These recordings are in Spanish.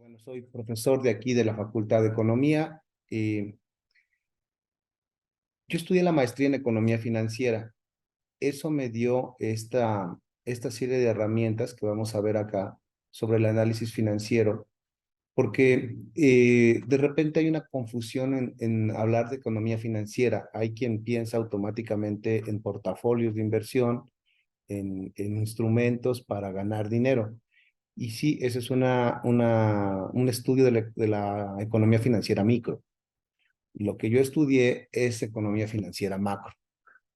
Bueno, soy profesor de aquí de la Facultad de Economía. Yo estudié la maestría en Economía Financiera. Eso me dio esta serie de herramientas que vamos a ver acá sobre el análisis financiero, porque de repente hay una confusión en hablar de economía financiera. Hay quien piensa automáticamente en portafolios de inversión, en instrumentos para ganar dinero. Y sí, ese es un estudio de la economía financiera micro. Lo que yo estudié es economía financiera macro,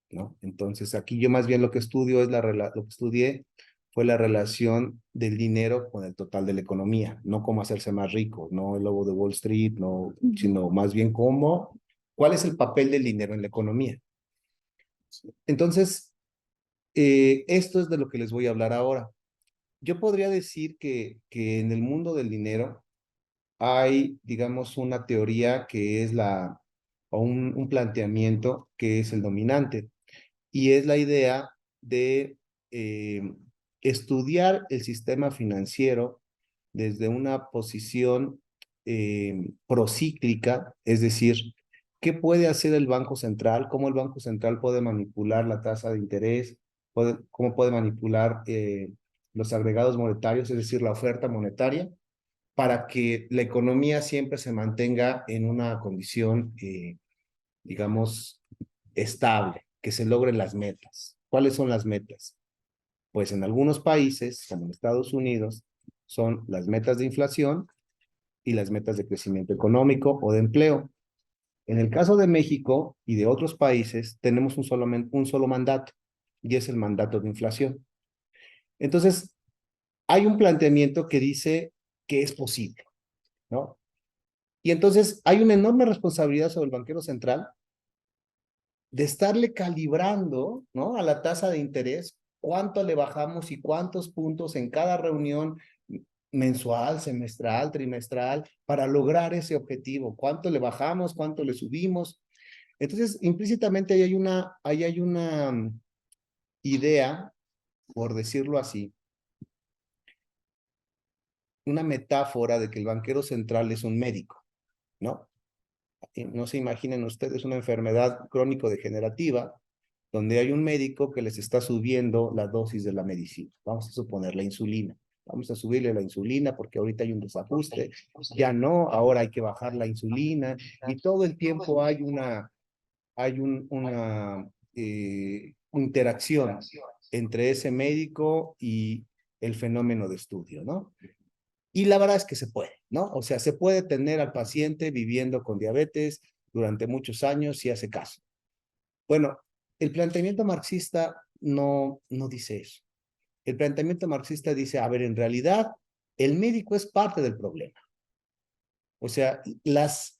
¿no? Entonces, aquí yo más bien lo que estudio es lo que estudié fue la relación del dinero con el total de la economía, no cómo hacerse más rico, no el lobo de Wall Street, no, sino más bien cuál es el papel del dinero en la economía. Entonces, esto es de lo que les voy a hablar ahora. Yo podría decir que en el mundo del dinero hay, digamos, una teoría que es o un planteamiento que es el dominante, y es la idea de estudiar el sistema financiero desde una posición procíclica, es decir, ¿qué puede hacer el Banco Central? ¿Cómo el Banco Central puede manipular la tasa de interés? ¿Cómo puede manipular los agregados monetarios, es decir, la oferta monetaria, para que la economía siempre se mantenga en una condición, digamos, estable, que se logren las metas? ¿Cuáles son las metas? Pues en algunos países, como en Estados Unidos, son las metas de inflación y las metas de crecimiento económico o de empleo. En el caso de México y de otros países, tenemos un solo mandato, y es el mandato de inflación. Entonces, hay un planteamiento que dice que es posible, ¿no? Y entonces hay una enorme responsabilidad sobre el banquero central de estarle calibrando, ¿no?, a la tasa de interés, cuánto le bajamos y cuántos puntos en cada reunión mensual, semestral, trimestral, para lograr ese objetivo. ¿Cuánto le bajamos? ¿Cuánto le subimos? Entonces, implícitamente ahí hay una idea, por decirlo así, una metáfora de que el banquero central es un médico, ¿no? No se imaginen ustedes una enfermedad crónico-degenerativa donde hay un médico que les está subiendo la dosis de la medicina. Vamos a suponer la insulina. Vamos a subirle la insulina porque ahorita hay un desajuste. Ya no, ahora hay que bajar la insulina y todo el tiempo hay una interacción entre ese médico y el fenómeno de estudio, ¿no? Y la verdad es que se puede, ¿no? O sea, se puede tener al paciente viviendo con diabetes durante muchos años si hace caso. Bueno, el planteamiento marxista no dice eso. El planteamiento marxista dice, a ver, en realidad, el médico es parte del problema. O sea, las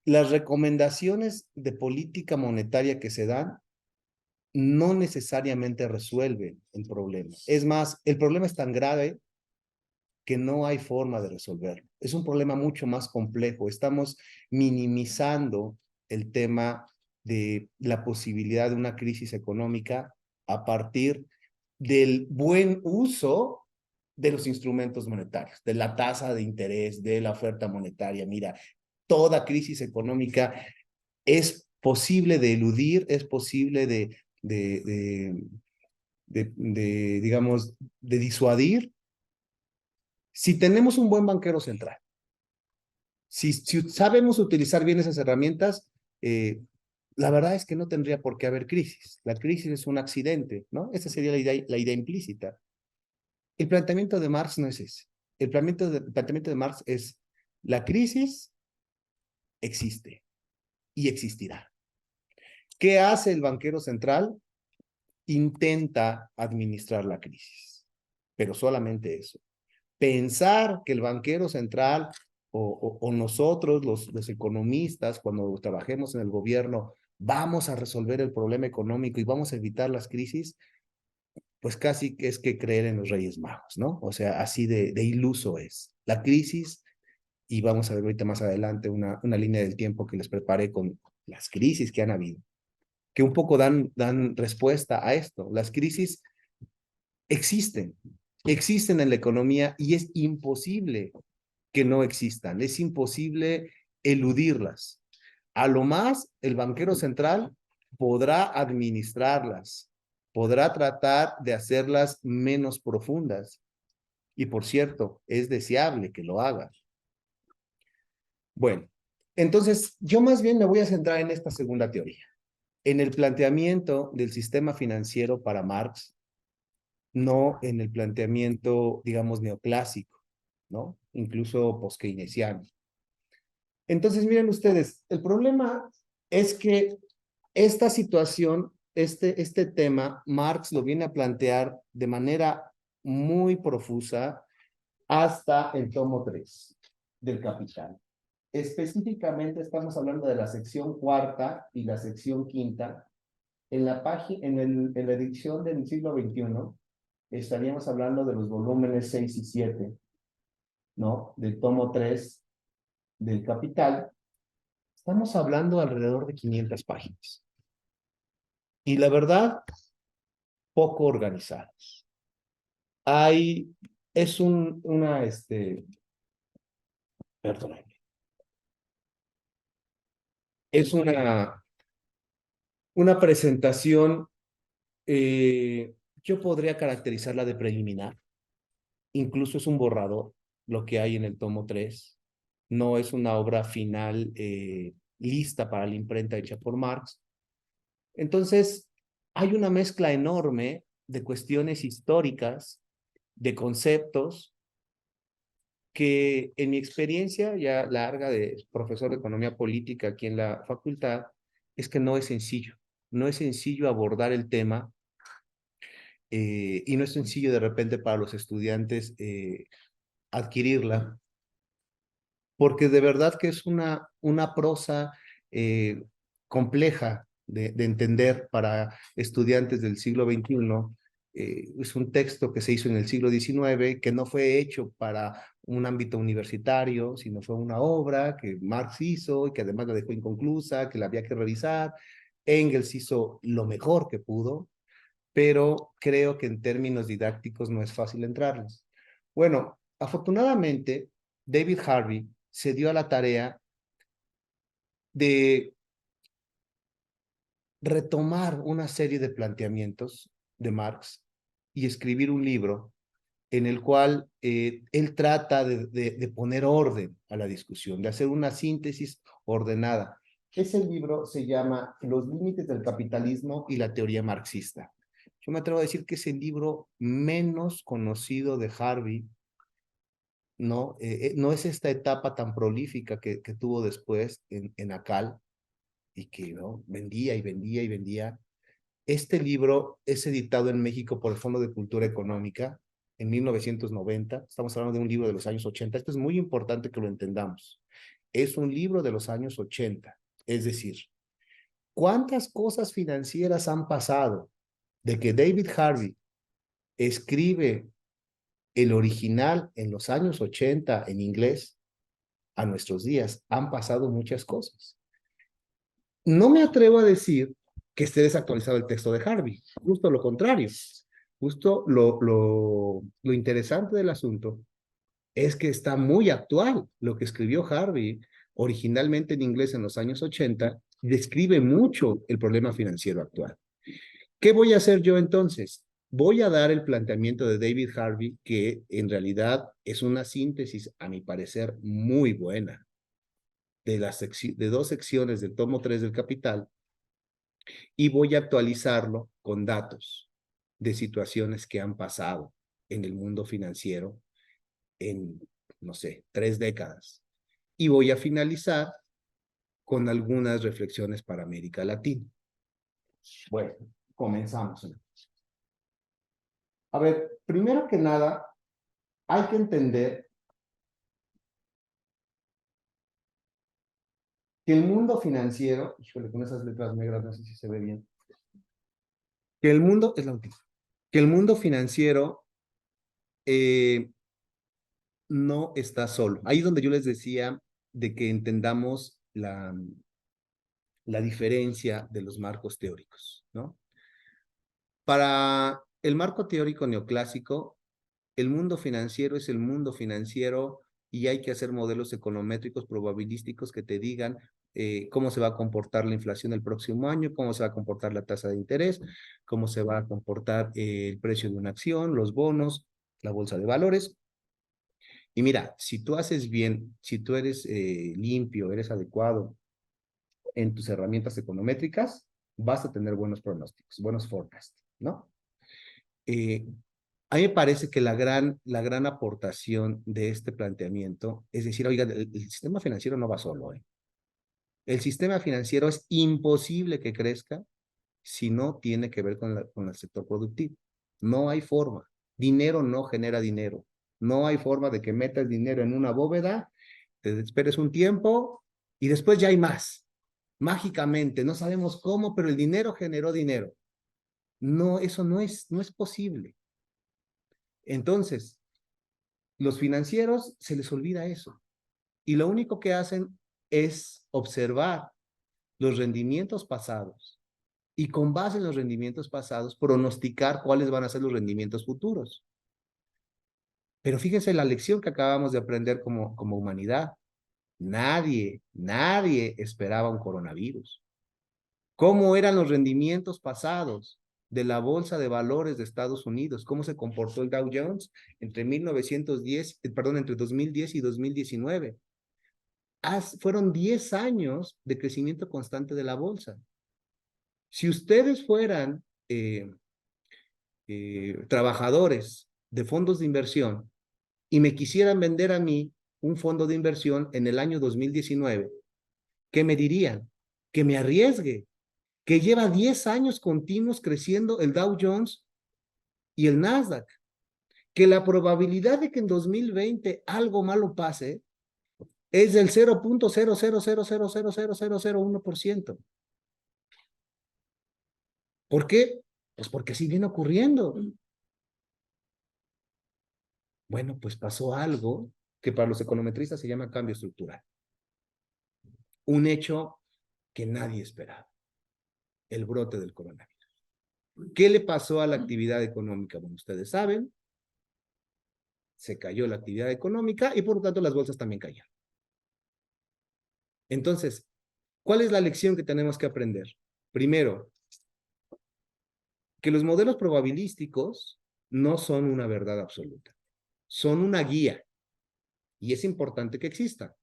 recomendaciones de política monetaria que se dan no necesariamente resuelven el problema. Es más, el problema es tan grave que no hay forma de resolverlo. Es un problema mucho más complejo. Estamos minimizando el tema de la posibilidad de una crisis económica a partir del buen uso de los instrumentos monetarios, de la tasa de interés, de la oferta monetaria. Mira, toda crisis económica es posible de eludir, es posible digamos, de disuadir si tenemos un buen banquero central. Si sabemos utilizar bien esas herramientas, la verdad es que no tendría por qué haber crisis. La crisis es un accidente, ¿no? Esa sería la idea implícita. El planteamiento de Marx no es ese. El planteamiento de Marx es: la crisis existe y existirá. ¿Qué hace el banquero central? Intenta administrar la crisis, pero solamente eso. Pensar que el banquero central o nosotros, los economistas, cuando trabajemos en el gobierno, vamos a resolver el problema económico y vamos a evitar las crisis, pues casi es que creer en los Reyes Magos, ¿no? O sea, así de iluso es. La crisis, y vamos a ver ahorita más adelante una línea del tiempo que les preparé con las crisis que han habido, que un poco dan respuesta a esto. Las crisis existen en la economía y es imposible que no existan. Es imposible eludirlas. A lo más, el banquero central podrá administrarlas, podrá tratar de hacerlas menos profundas. Y por cierto, es deseable que lo haga. Bueno, entonces yo más bien me voy a centrar en esta segunda teoría, en el planteamiento del sistema financiero para Marx, no en el planteamiento, digamos, neoclásico, ¿no? Incluso post-keynesiano. Entonces, miren ustedes, el problema es que esta situación, este tema, Marx lo viene a plantear de manera muy profusa hasta el tomo 3 del Capital. Específicamente estamos hablando de la sección cuarta y la sección quinta. En la página, en la edición del siglo XXI, estaríamos hablando de los volúmenes 6 y 7, ¿no? Del tomo 3 del Capital. Estamos hablando alrededor de 500 páginas. Y la verdad, poco organizadas. Hay, es perdón, es una presentación, yo podría caracterizarla de preliminar. Incluso es un borrador lo que hay en el tomo 3. No es una obra final lista para la imprenta hecha por Marx. Entonces, hay una mezcla enorme de cuestiones históricas, de conceptos, que en mi experiencia ya larga de profesor de economía política aquí en la facultad, es que no es sencillo. No es sencillo abordar el tema y no es sencillo de repente para los estudiantes adquirirla, porque de verdad que es una prosa compleja de entender para estudiantes del siglo XXI. Es un texto que se hizo en el siglo XIX, que no fue hecho para un ámbito universitario, sino fue una obra que Marx hizo y que además la dejó inconclusa, que la había que revisar. Engels hizo lo mejor que pudo, pero creo que en términos didácticos no es fácil entrarles. Bueno, afortunadamente, David Harvey se dio a la tarea de retomar una serie de planteamientos de Marx y escribir un libro en el cual él trata de poner orden a la discusión, de hacer una síntesis ordenada. Ese libro se llama Los límites del capitalismo y la teoría marxista. Yo me atrevo a decir que es el libro menos conocido de Harvey, ¿no? No es esta etapa tan prolífica que tuvo después en ACAL y que ¿no? vendía y vendía y vendía. Este libro es editado en México por el Fondo de Cultura Económica en 1990. Estamos hablando de un libro de los años 80. Esto es muy importante que lo entendamos. Es un libro de los años 80. Es decir, ¿cuántas cosas financieras han pasado de que David Harvey escribe el original en los años 80 en inglés a nuestros días? Han pasado muchas cosas. No me atrevo a decir que esté desactualizado el texto de Harvey, justo lo contrario. Justo lo interesante del asunto es que está muy actual. Lo que escribió Harvey originalmente en inglés en los años 80 describe mucho el problema financiero actual. ¿Qué voy a hacer yo entonces? Voy a dar el planteamiento de David Harvey, que en realidad es una síntesis, a mi parecer, muy buena de dos secciones del tomo 3 del Capital, y voy a actualizarlo con datos de situaciones que han pasado en el mundo financiero en, no sé, 3 décadas. Y voy a finalizar con algunas reflexiones para América Latina. Bueno, comenzamos. A ver, primero que nada, hay que entender que el mundo financiero, híjole, con esas letras negras no sé si se ve bien, que el mundo, es la última, que el mundo financiero eh, no está solo. Ahí es donde yo les decía de que entendamos la diferencia de los marcos teóricos, ¿no? Para el marco teórico neoclásico, el mundo financiero es el mundo financiero y hay que hacer modelos econométricos probabilísticos que te digan cómo se va a comportar la inflación el próximo año, cómo se va a comportar la tasa de interés, cómo se va a comportar el precio de una acción, los bonos, la bolsa de valores. Y mira, si tú haces bien, si tú eres limpio, eres adecuado en tus herramientas econométricas, vas a tener buenos pronósticos, buenos forecasts, ¿no? Eh, a mí me parece que la gran aportación de este planteamiento es decir, oiga, el sistema financiero no va solo, ¿eh? El sistema financiero es imposible que crezca si no tiene que ver con el sector productivo. No hay forma. Dinero no genera dinero. No hay forma de que metas dinero en una bóveda, te esperes un tiempo y después ya hay más. Mágicamente, no sabemos cómo, pero el dinero generó dinero. No, eso no es posible. Entonces, los financieros se les olvida eso. Y lo único que hacen es observar los rendimientos pasados y con base en los rendimientos pasados pronosticar cuáles van a ser los rendimientos futuros. Pero fíjense la lección que acabamos de aprender como humanidad. Nadie esperaba un coronavirus. ¿Cómo eran los rendimientos pasados de la Bolsa de Valores de Estados Unidos? ¿Cómo se comportó el Dow Jones entre 1910, perdón, entre 2010 y 2019? Fueron 10 años de crecimiento constante de la bolsa. Si ustedes fueran trabajadores de fondos de inversión y me quisieran vender a mí un fondo de inversión en el año 2019, ¿qué me dirían? Que me arriesgue, que lleva 10 años continuos creciendo el Dow Jones y el Nasdaq, que la probabilidad de que en 2020 algo malo pase es del 0.000000001%. ¿Por qué? Pues porque sí viene ocurriendo. Bueno, pues pasó algo que para los econometristas se llama cambio estructural. Un hecho que nadie esperaba, el brote del coronavirus. ¿Qué le pasó a la actividad económica? Bueno, ustedes saben, se cayó la actividad económica y por lo tanto las bolsas también cayeron. Entonces, ¿cuál es la lección que tenemos que aprender? Primero, que los modelos probabilísticos no son una verdad absoluta, son una guía y es importante que existan,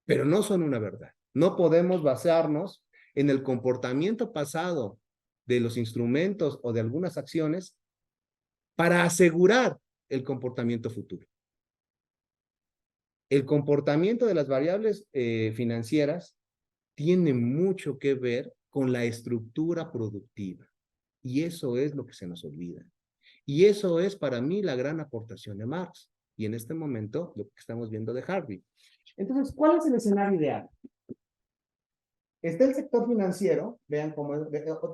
pero no son una verdad. No podemos basarnos en el comportamiento pasado de los instrumentos o de algunas acciones para asegurar el comportamiento futuro. El comportamiento de las variables financieras tiene mucho que ver con la estructura productiva. Y eso es lo que se nos olvida. Y eso es para mí la gran aportación de Marx. Y en este momento lo que estamos viendo de Harvey. Entonces, ¿cuál es el escenario ideal? Está el sector financiero, vean cómo,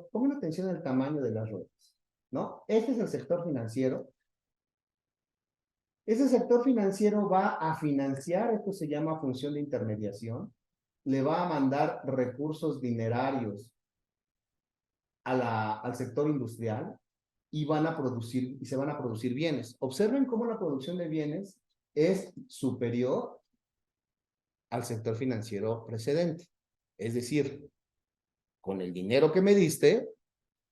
pongan atención al tamaño de las ruedas, ¿no? Este es el sector financiero. Ese sector financiero va a financiar, esto se llama función de intermediación, le va a mandar recursos dinerarios al sector industrial y se van a producir bienes. Observen cómo la producción de bienes es superior al sector financiero precedente. Es decir, con el dinero que me diste,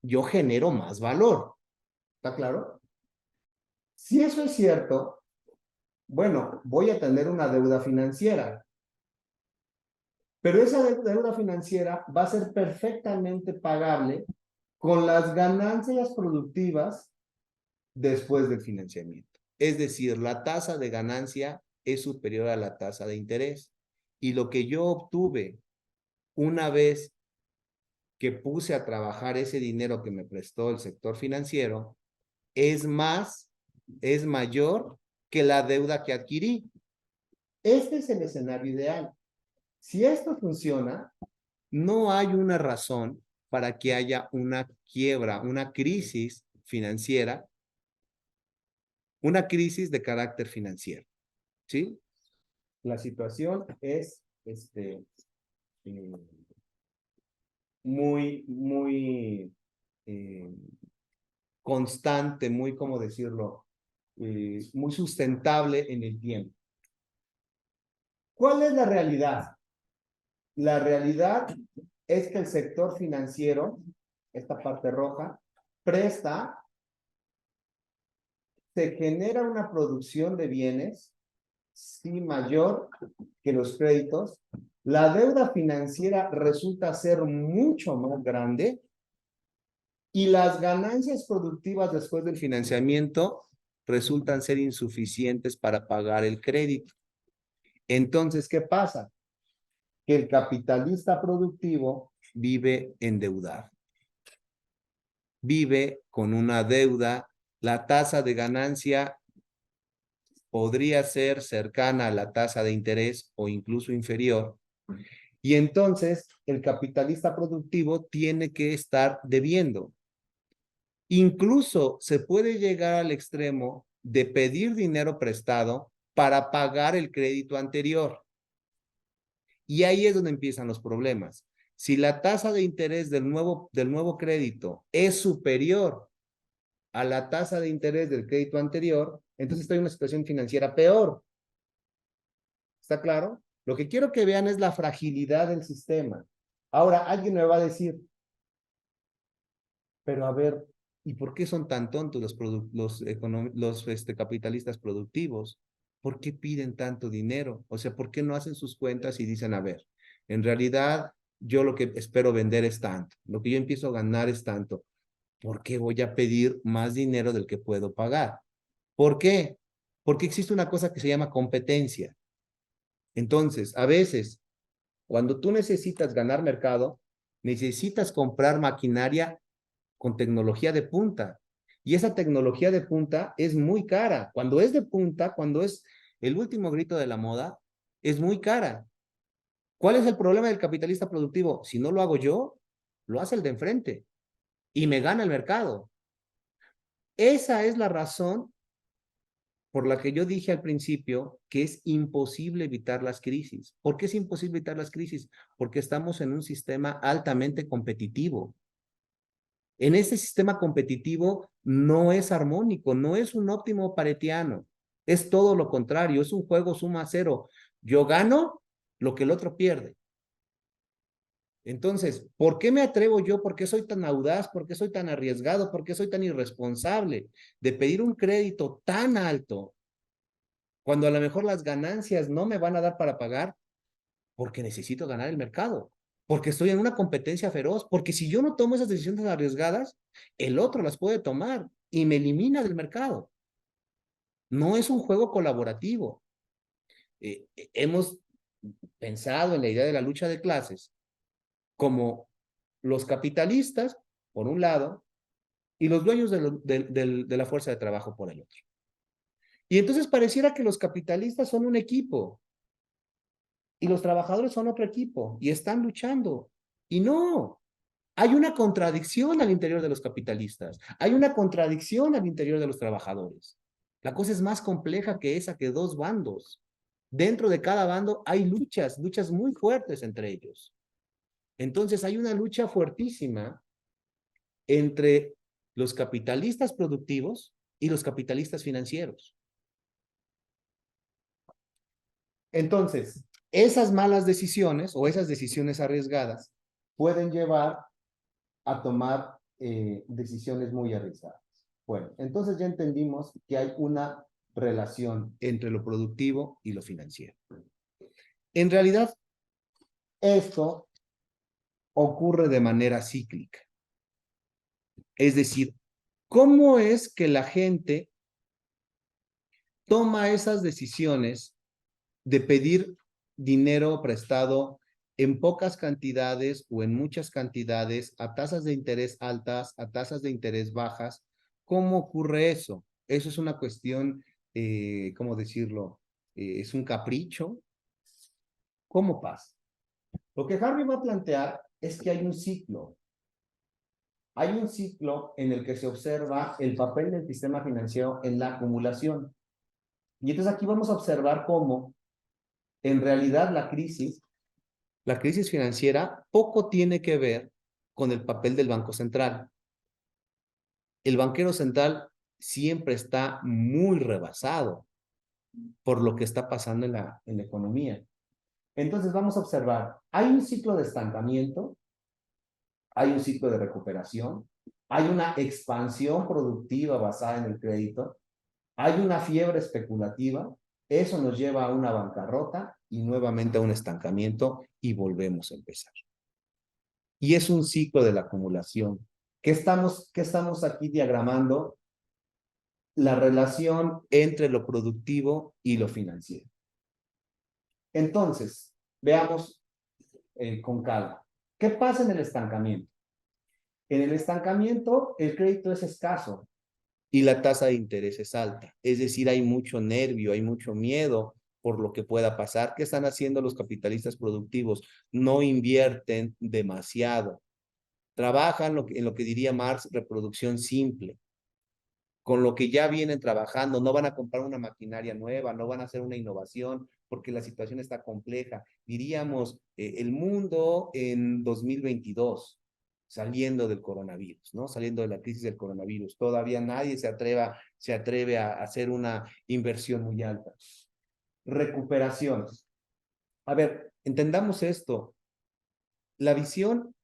yo genero más valor. ¿Está claro? Si eso es cierto, bueno, voy a tener una deuda financiera, pero esa deuda financiera va a ser perfectamente pagable con las ganancias productivas después del financiamiento. Es decir, la tasa de ganancia es superior a la tasa de interés. Y lo que yo obtuve una vez que puse a trabajar ese dinero que me prestó el sector financiero es es mayor que la deuda que adquirí. Este es el escenario ideal. Si esto funciona, no hay una razón para que haya una quiebra, una crisis financiera, una crisis de carácter financiero, ¿sí? La situación es eh, muy eh, constante, muy, ¿cómo decirlo? Muy sustentable en el tiempo. ¿Cuál es la realidad? La realidad es que el sector financiero, esta parte roja, presta, se genera una producción de bienes, sí, mayor que los créditos. La deuda financiera resulta ser mucho más grande y las ganancias productivas después del financiamiento resultan ser insuficientes para pagar el crédito. Entonces, ¿qué pasa? Que el capitalista productivo vive endeudado, vive con una deuda, la tasa de ganancia podría ser cercana a la tasa de interés o incluso inferior. Y entonces el capitalista productivo tiene que estar debiendo. Incluso se puede llegar al extremo de pedir dinero prestado para pagar el crédito anterior. Y ahí es donde empiezan los problemas. Si la tasa de interés del nuevo crédito es superior a la tasa de interés del crédito anterior, entonces estoy en una situación financiera peor. ¿Está claro? Lo que quiero que vean es la fragilidad del sistema. Ahora, alguien me va a decir, pero a ver, ¿y por qué son tan tontos los capitalistas productivos? ¿Por qué piden tanto dinero? O sea, ¿por qué no hacen sus cuentas y dicen, a ver, en realidad yo lo que espero vender es tanto, lo que yo empiezo a ganar es tanto, ¿por qué voy a pedir más dinero del que puedo pagar? ¿Por qué? Porque existe una cosa que se llama competencia. Entonces, a veces, cuando tú necesitas ganar mercado, necesitas comprar maquinaria con tecnología de punta. Y esa tecnología de punta es muy cara. Cuando es de punta, cuando es el último grito de la moda, es muy cara. ¿Cuál es el problema del capitalista productivo? Si no lo hago yo, lo hace el de enfrente y me gana el mercado. Esa es la razón por la que yo dije al principio que es imposible evitar las crisis. ¿Por qué es imposible evitar las crisis? Porque estamos en un sistema altamente competitivo. En ese sistema competitivo no es armónico, no es un óptimo paretiano, es todo lo contrario, es un juego suma cero. Yo gano lo que el otro pierde. Entonces, ¿por qué me atrevo yo? ¿Por qué soy tan audaz? ¿Por qué soy tan arriesgado? ¿Por qué soy tan irresponsable de pedir un crédito tan alto cuando a lo mejor las ganancias no me van a dar para pagar? Porque necesito ganar el mercado, porque estoy en una competencia feroz, porque si yo no tomo esas decisiones arriesgadas, el otro las puede tomar y me elimina del mercado. No es un juego colaborativo. Hemos pensado en la idea de la lucha de clases como los capitalistas, por un lado, y los dueños de la fuerza de trabajo por el otro. Y entonces pareciera que los capitalistas son un equipo y los trabajadores son otro equipo y están luchando. Y no, hay una contradicción al interior de los capitalistas, hay una contradicción al interior de los trabajadores. La cosa es más compleja que esa, que dos bandos. Dentro de cada bando hay luchas, luchas muy fuertes entre ellos. Entonces hay una lucha fuertísima entre los capitalistas productivos y los capitalistas financieros. Entonces, esas malas decisiones o esas decisiones arriesgadas pueden llevar a tomar decisiones muy arriesgadas. Bueno, entonces ya entendimos que hay una relación entre lo productivo y lo financiero. En realidad, esto ocurre de manera cíclica. Es decir, ¿cómo es que la gente toma esas decisiones de pedir dinero prestado en pocas cantidades o en muchas cantidades, a tasas de interés altas, a tasas de interés bajas? ¿Cómo ocurre eso? Eso es una cuestión, ¿cómo decirlo? ¿Es un capricho? ¿Cómo pasa? Lo que Harvey va a plantear es que hay un ciclo. Hay un ciclo en el que se observa el papel del sistema financiero en la acumulación. Y entonces aquí vamos a observar cómo en realidad la crisis financiera poco tiene que ver con el papel del Banco Central. El banquero central siempre está muy rebasado por lo que está pasando en la economía. Entonces vamos a observar, hay un ciclo de estancamiento, hay un ciclo de recuperación, hay una expansión productiva basada en el crédito, hay una fiebre especulativa, eso nos lleva a una bancarrota y nuevamente a un estancamiento y volvemos a empezar. Y es un ciclo de la acumulación. ¿Qué estamos aquí diagramando? La relación entre lo productivo y lo financiero. Entonces, veamos con calma. ¿Qué pasa en el estancamiento? En el estancamiento, el crédito es escaso y la tasa de interés es alta. Es decir, hay mucho nervio, hay mucho miedo por lo que pueda pasar. ¿Qué están haciendo los capitalistas productivos? No invierten demasiado. Trabajan en lo que diría Marx, reproducción simple. Con lo que ya vienen trabajando, no van a comprar una maquinaria nueva, no van a hacer una innovación, porque la situación está compleja. Diríamos, el mundo en 2022, saliendo del coronavirus, ¿no? Saliendo de la crisis del coronavirus, todavía nadie se atreve a hacer una inversión muy alta. Recuperaciones. A ver, entendamos esto. La visión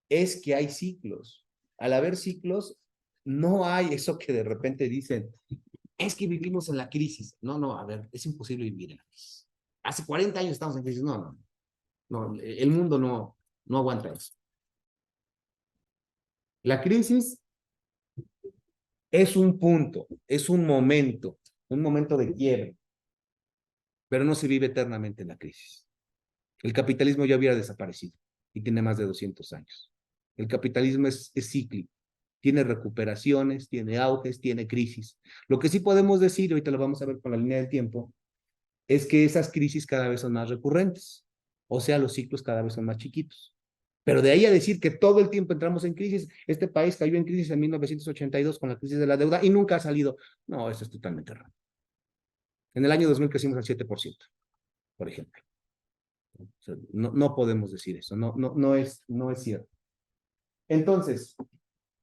es que hay ciclos. Al haber ciclos, no hay eso que de repente dicen, es que vivimos en la crisis. No, no, a ver, es imposible vivir en la crisis. Hace 40 años estamos en crisis. No, no, no, el mundo no aguanta eso. La crisis es un punto, es un momento de quiebre, pero no se vive eternamente en la crisis. El capitalismo ya hubiera desaparecido y tiene más de 200 años. El capitalismo es cíclico, tiene recuperaciones, tiene auges, tiene crisis. Lo que sí podemos decir, ahorita lo vamos a ver con la línea del tiempo, es que esas crisis cada vez son más recurrentes, o sea, los ciclos cada vez son más chiquitos. Pero de ahí a decir que todo el tiempo entramos en crisis, este país cayó en crisis en 1982 con la crisis de la deuda y nunca ha salido. No, eso es totalmente errado. En el año 2000 crecimos al 7%, por ejemplo. O sea, no podemos decir eso, no es cierto. Entonces,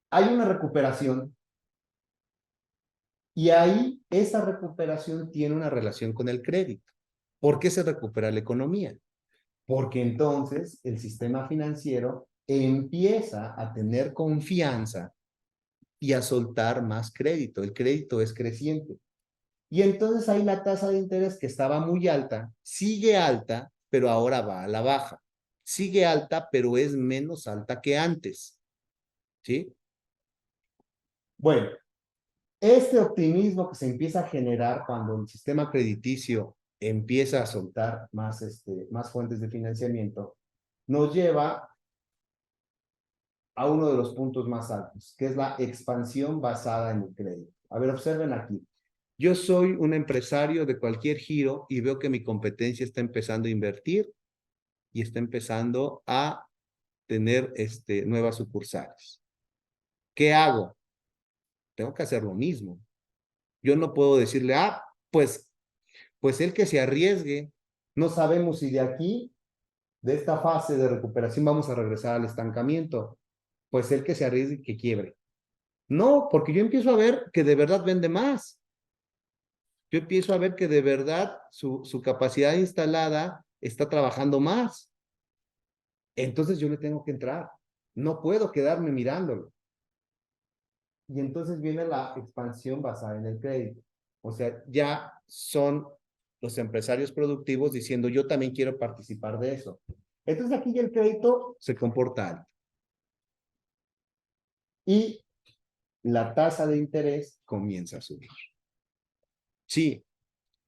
hay una recuperación y ahí esa recuperación tiene una relación con el crédito. ¿Por qué se recupera la economía? Porque entonces el sistema financiero empieza a tener confianza y a soltar más crédito. El crédito es creciente. Y entonces ahí la tasa de interés que estaba muy alta, sigue alta, pero ahora va a la baja. Sigue alta, pero es menos alta que antes. ¿Sí? Bueno, este optimismo que se empieza a generar cuando el sistema crediticio empieza a soltar más fuentes de financiamiento, nos lleva a uno de los puntos más altos, que es la expansión basada en el crédito. A ver, observen aquí. Yo soy un empresario de cualquier giro y veo que mi competencia está empezando a invertir y está empezando a tener nuevas sucursales. ¿Qué hago? Tengo que hacer lo mismo. Yo no puedo decirle, pues, pues el que se arriesgue. No sabemos si de aquí, de esta fase de recuperación, vamos a regresar al estancamiento. Pues el que se arriesgue y que quiebre. No, porque yo empiezo a ver que de verdad vende más. Yo empiezo a ver que de verdad su capacidad instalada está trabajando más. Entonces yo le tengo que entrar. No puedo quedarme mirándolo. Y entonces viene la expansión basada en el crédito. O sea, ya son los empresarios productivos diciendo, yo también quiero participar de eso. Entonces aquí ya el crédito se comporta alto. Y la tasa de interés comienza a subir. Sí,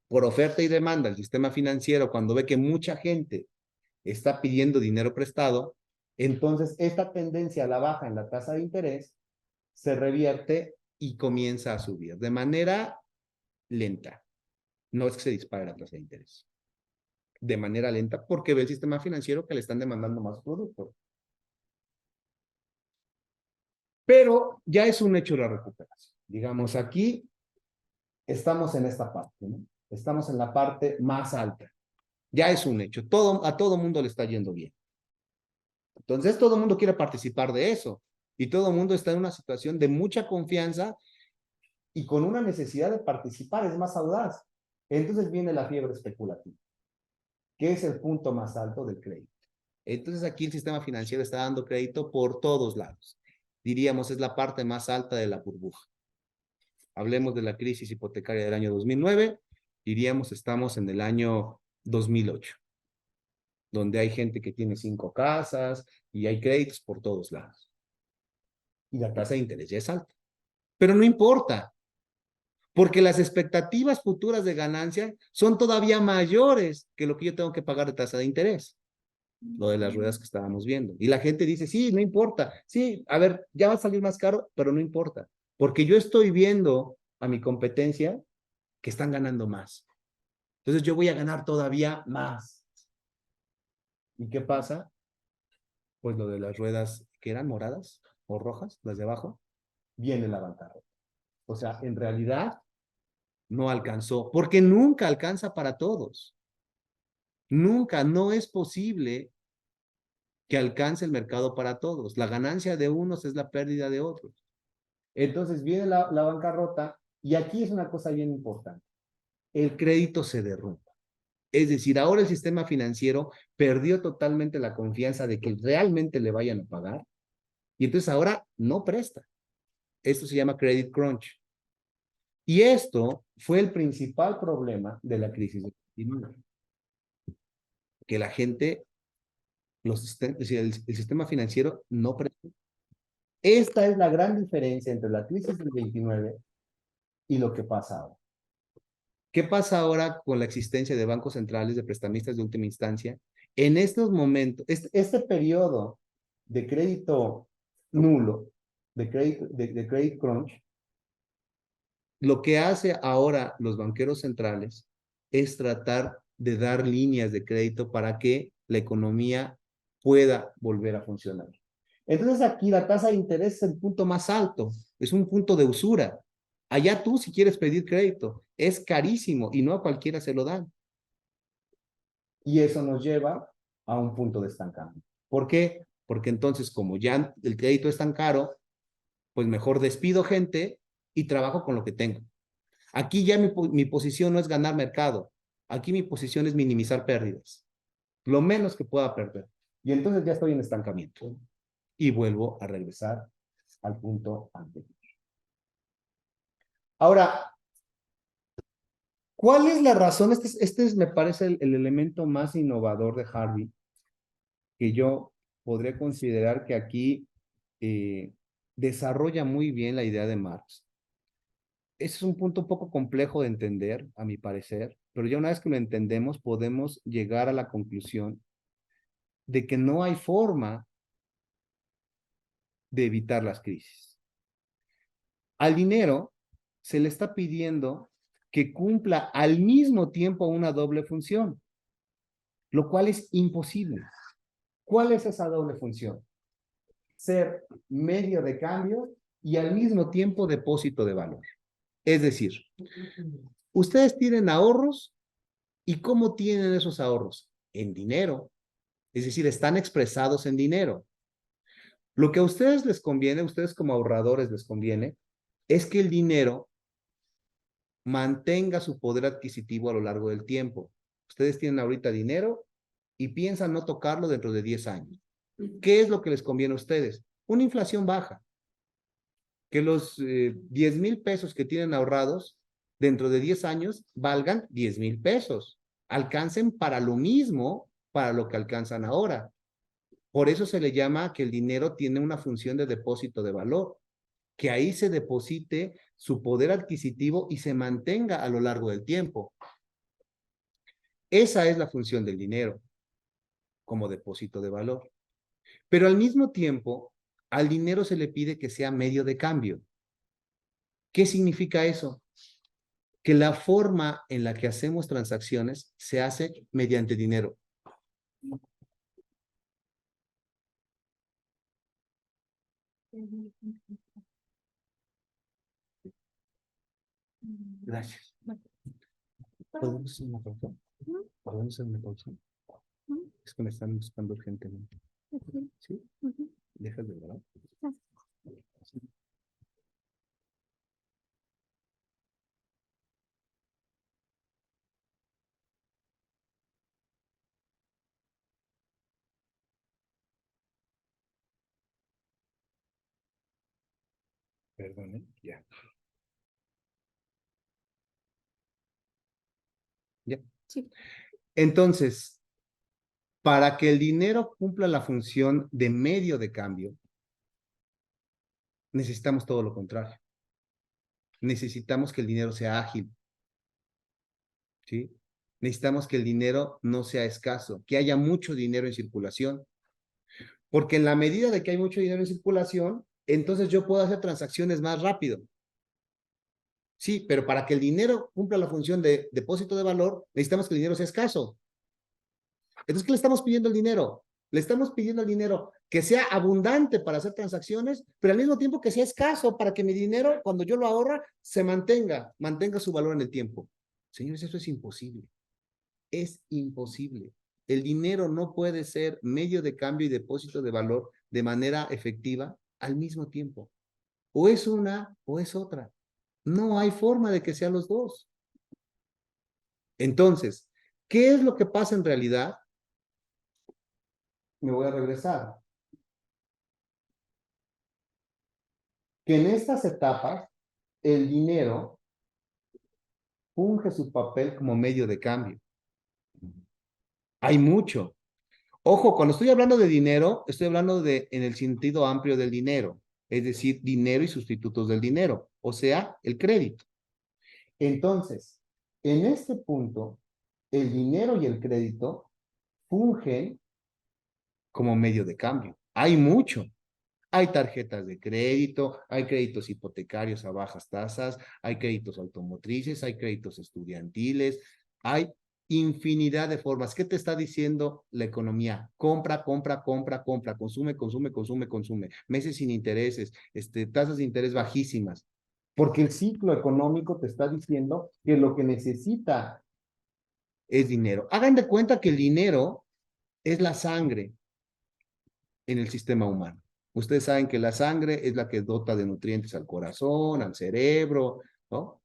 por oferta y demanda, el sistema financiero, cuando ve que mucha gente está pidiendo dinero prestado, entonces esta tendencia a la baja en la tasa de interés se revierte y comienza a subir de manera lenta. No es que se dispare la tasa de interés. De manera lenta porque ve el sistema financiero que le están demandando más productos. Pero ya es un hecho la recuperación. Digamos, aquí estamos en esta parte, ¿no? Estamos en la parte más alta. Ya es un hecho. A todo mundo le está yendo bien. Entonces, todo el mundo quiere participar de eso. Y todo el mundo está en una situación de mucha confianza y con una necesidad de participar, es más audaz. Entonces viene la fiebre especulativa. que es el punto más alto del crédito. Entonces aquí el sistema financiero está dando crédito por todos lados. Diríamos, es la parte más alta de la burbuja. Hablemos de la crisis hipotecaria del año 2009, diríamos, estamos en el año 2008, donde hay gente que tiene 5 casas y hay créditos por todos lados. Y la tasa de interés ya es alta. Pero no importa, porque las expectativas futuras de ganancia son todavía mayores que lo que yo tengo que pagar de tasa de interés. Lo de las ruedas que estábamos viendo. Y la gente dice, sí, no importa. Sí, a ver, ya va a salir más caro, pero no importa. Porque yo estoy viendo a mi competencia que están ganando más. Entonces yo voy a ganar todavía más. ¿Y qué pasa? Pues lo de las ruedas que eran moradas o rojas, las de abajo, viene la bancarrota. O sea, en realidad no alcanzó, porque nunca alcanza para todos. Nunca, no es posible que alcance el mercado para todos. La ganancia de unos es la pérdida de otros. Entonces viene la bancarrota y aquí es una cosa bien importante. El crédito se derrumba. Es decir, ahora el sistema financiero perdió totalmente la confianza de que realmente le vayan a pagar y entonces ahora no presta. Esto se llama credit crunch. Y esto fue el principal problema de la crisis de 29, que la gente, el sistema financiero no presta. Esta es la gran diferencia entre la crisis del 29 y lo que pasa ahora. ¿Qué pasa ahora con la existencia de bancos centrales, de prestamistas de última instancia? En estos momentos, este periodo de crédito nulo, de credit crunch, lo que hace ahora los banqueros centrales es tratar de dar líneas de crédito para que la economía pueda volver a funcionar. Entonces aquí la tasa de interés es el punto más alto, es un punto de usura. Allá tú si quieres pedir crédito, es carísimo y no a cualquiera se lo dan. Y eso nos lleva a un punto de estancamiento. ¿Por qué? Porque entonces como ya el crédito es tan caro, pues mejor despido gente y trabajo con lo que tengo. Aquí ya mi posición no es ganar mercado, aquí mi posición es minimizar pérdidas, lo menos que pueda perder. Y entonces ya estoy en estancamiento y vuelvo a regresar al punto anterior. Ahora, ¿cuál es la razón? Me parece el elemento más innovador de Harvey, que yo podría considerar que aquí desarrolla muy bien la idea de Marx. Ese es un punto un poco complejo de entender, a mi parecer, pero ya una vez que lo entendemos, podemos llegar a la conclusión de que no hay forma de evitar las crisis. Al dinero se le está pidiendo que cumpla al mismo tiempo una doble función, lo cual es imposible. ¿Cuál es esa doble función? Ser medio de cambio y al mismo tiempo depósito de valor. Es decir, ustedes tienen ahorros y ¿cómo tienen esos ahorros? En dinero. Es decir, están expresados en dinero. Lo que a ustedes les conviene, a ustedes como ahorradores les conviene, es que el dinero mantenga su poder adquisitivo a lo largo del tiempo. Ustedes tienen ahorita dinero y piensan no tocarlo dentro de 10 años. ¿Qué es lo que les conviene a ustedes? Una inflación baja. Que los 10,000 pesos que tienen ahorrados dentro de 10 años valgan 10,000 pesos. Alcancen para lo mismo, para lo que alcanzan ahora. Por eso se le llama que el dinero tiene una función de depósito de valor, que ahí se deposite su poder adquisitivo y se mantenga a lo largo del tiempo. Esa es la función del dinero como depósito de valor. Pero al mismo tiempo, al dinero se le pide que sea medio de cambio. ¿Qué significa eso? Que la forma en la que hacemos transacciones se hace mediante dinero. Gracias. ¿Podemos hacer una pausa? ¿Podemos hacer una pausa? Es que me están buscando urgentemente. ¿Sí? Dejas de grabar. Sí. Perdone, ya. Ya. Sí. Entonces, para que el dinero cumpla la función de medio de cambio, necesitamos todo lo contrario. Necesitamos que el dinero sea ágil, ¿sí? Necesitamos que el dinero no sea escaso, que haya mucho dinero en circulación, porque en la medida de que hay mucho dinero en circulación, entonces yo puedo hacer transacciones más rápido. Sí, pero para que el dinero cumpla la función de depósito de valor, necesitamos que el dinero sea escaso. Entonces, ¿qué le estamos pidiendo al dinero? Le estamos pidiendo al dinero que sea abundante para hacer transacciones, pero al mismo tiempo que sea escaso para que mi dinero, cuando yo lo ahorra, se mantenga su valor en el tiempo. Señores, eso es imposible. Es imposible. El dinero no puede ser medio de cambio y depósito de valor de manera efectiva al mismo tiempo. O es una o es otra. No hay forma de que sean los dos. Entonces, ¿qué es lo que pasa en realidad? Me voy a regresar. Que en estas etapas el dinero funge su papel como medio de cambio. Hay mucho. Ojo, cuando estoy hablando de dinero, estoy hablando de en el sentido amplio del dinero, es decir, dinero y sustitutos del dinero, o sea, el crédito. Entonces, en este punto, el dinero y el crédito fungen como medio de cambio. Hay mucho. Hay tarjetas de crédito, hay créditos hipotecarios a bajas tasas, hay créditos automotrices, hay créditos estudiantiles, hay infinidad de formas. ¿Qué te está diciendo la economía? Compra, compra, compra, compra, consume, consume, consume, consume. Meses sin intereses, tasas de interés bajísimas. Porque el ciclo económico te está diciendo que lo que necesita es dinero. Hagan de cuenta que el dinero es la sangre en el sistema humano. Ustedes saben que la sangre es la que dota de nutrientes al corazón, al cerebro, ¿no?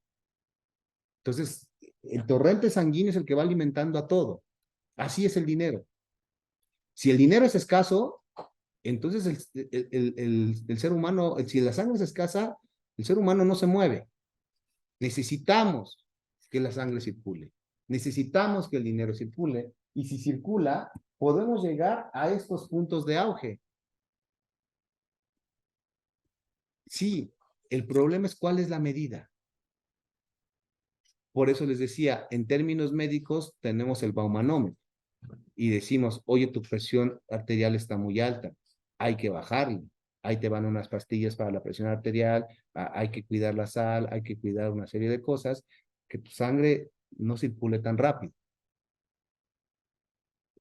Entonces, el torrente sanguíneo es el que va alimentando a todo. Así es el dinero. Si el dinero es escaso, entonces el ser humano, si la sangre es escasa, el ser humano no se mueve. Necesitamos que la sangre circule. Necesitamos que el dinero circule. Y si circula, podemos llegar a estos puntos de auge. Sí, el problema es cuál es la medida. Por eso les decía, en términos médicos tenemos el baumanómetro y decimos, oye, tu presión arterial está muy alta, hay que bajarla. Ahí te van unas pastillas para la presión arterial, hay que cuidar la sal, hay que cuidar una serie de cosas, que tu sangre no circule tan rápido.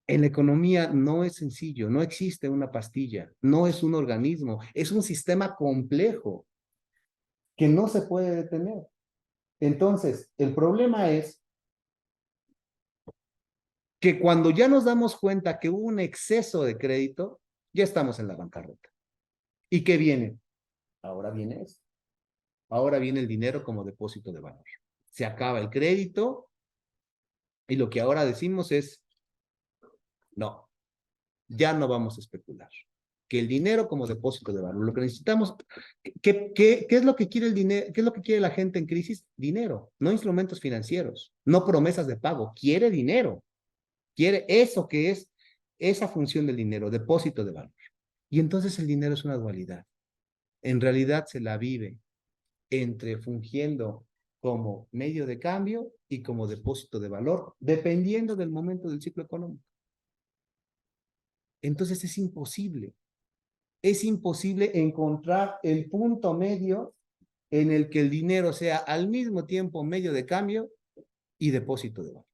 En la economía no es sencillo, no existe una pastilla, no es un organismo, es un sistema complejo que no se puede detener. Entonces, el problema es que cuando ya nos damos cuenta que hubo un exceso de crédito, ya estamos en la bancarrota. ¿Y qué viene? Ahora viene esto. Ahora viene el dinero como depósito de valor. Se acaba el crédito y lo que ahora decimos es, no, ya no vamos a especular. Que el dinero como depósito de valor. Lo que necesitamos, ¿qué es lo que quiere el dinero? ¿Qué es lo que quiere la gente en crisis? Dinero, no instrumentos financieros, no promesas de pago. Quiere dinero. Quiere eso que es esa función del dinero, depósito de valor. Y entonces el dinero es una dualidad. En realidad se la vive entre fungiendo como medio de cambio y como depósito de valor, dependiendo del momento del ciclo económico. Entonces es imposible encontrar el punto medio en el que el dinero sea al mismo tiempo medio de cambio y depósito de valor.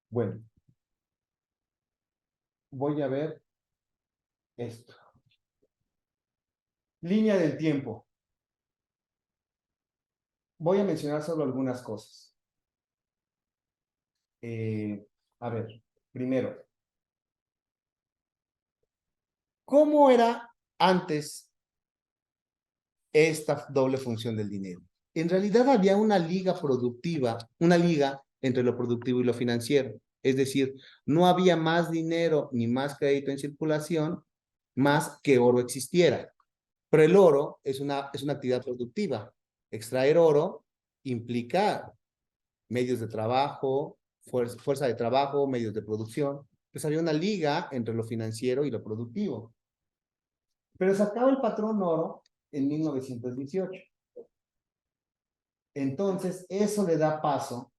Bueno, voy a ver esto. Línea del tiempo. Voy a mencionar solo algunas cosas. A ver, primero, ¿cómo era antes esta doble función del dinero? En realidad había una liga productiva, una liga entre lo productivo y lo financiero. Es decir, no había más dinero ni más crédito en circulación más que oro existiera. Pero el oro es una actividad productiva. Extraer oro implica medios de trabajo, fuerza de trabajo, medios de producción. Pues había una liga entre lo financiero y lo productivo. Pero se acaba el patrón oro en 1918. Entonces, eso le da paso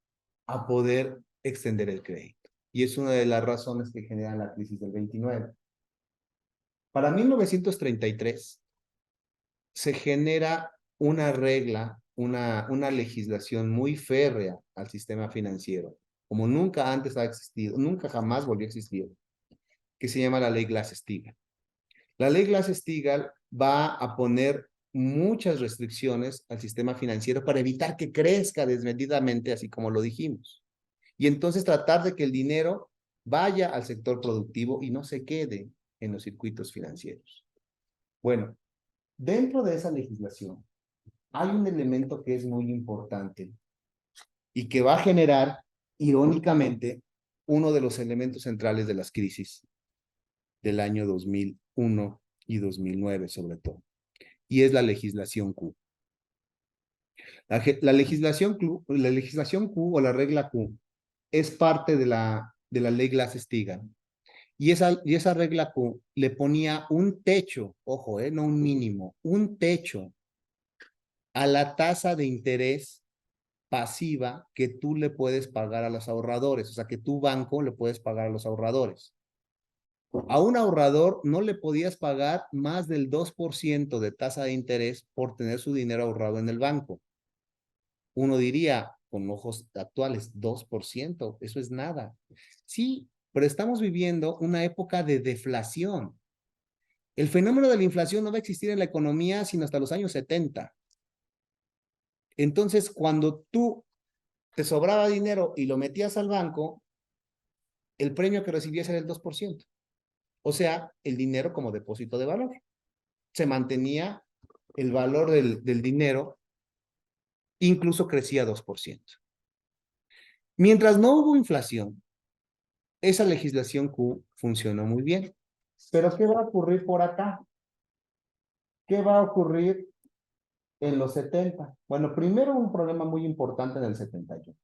a poder extender el crédito. Y es una de las razones que generan la crisis del 29. Para 1933 se genera una regla, una legislación muy férrea al sistema financiero, como nunca antes ha existido, nunca jamás volvió a existir, que se llama la ley Glass-Steagall. La ley Glass-Steagall va a poner muchas restricciones al sistema financiero para evitar que crezca desmedidamente, así como lo dijimos. Y entonces tratar de que el dinero vaya al sector productivo y no se quede en los circuitos financieros. Bueno, dentro de esa legislación hay un elemento que es muy importante y que va a generar, irónicamente, uno de los elementos centrales de las crisis del año 2001 y 2009 sobre todo, y es la legislación Q. La legislación Q o la regla Q es parte de la ley Glass-Steagall. Y esa regla Q le ponía un techo, ojo, no un mínimo, un techo a la tasa de interés pasiva que tú le puedes pagar a los ahorradores, o sea, que tu banco le puedes pagar a los ahorradores. A un ahorrador no le podías pagar más del 2% de tasa de interés por tener su dinero ahorrado en el banco. Uno diría, con ojos actuales, 2%, eso es nada. Sí, pero estamos viviendo una época de deflación. El fenómeno de la inflación no va a existir en la economía sino hasta los años 70. Entonces, cuando tú te sobraba dinero y lo metías al banco, el premio que recibías era el 2%. O sea, el dinero como depósito de valor. Se mantenía el valor del dinero, incluso crecía 2%. Mientras no hubo inflación, esa legislación Q funcionó muy bien. Pero ¿qué va a ocurrir por acá? ¿Qué va a ocurrir en los 70? Bueno, primero un problema muy importante en el 71,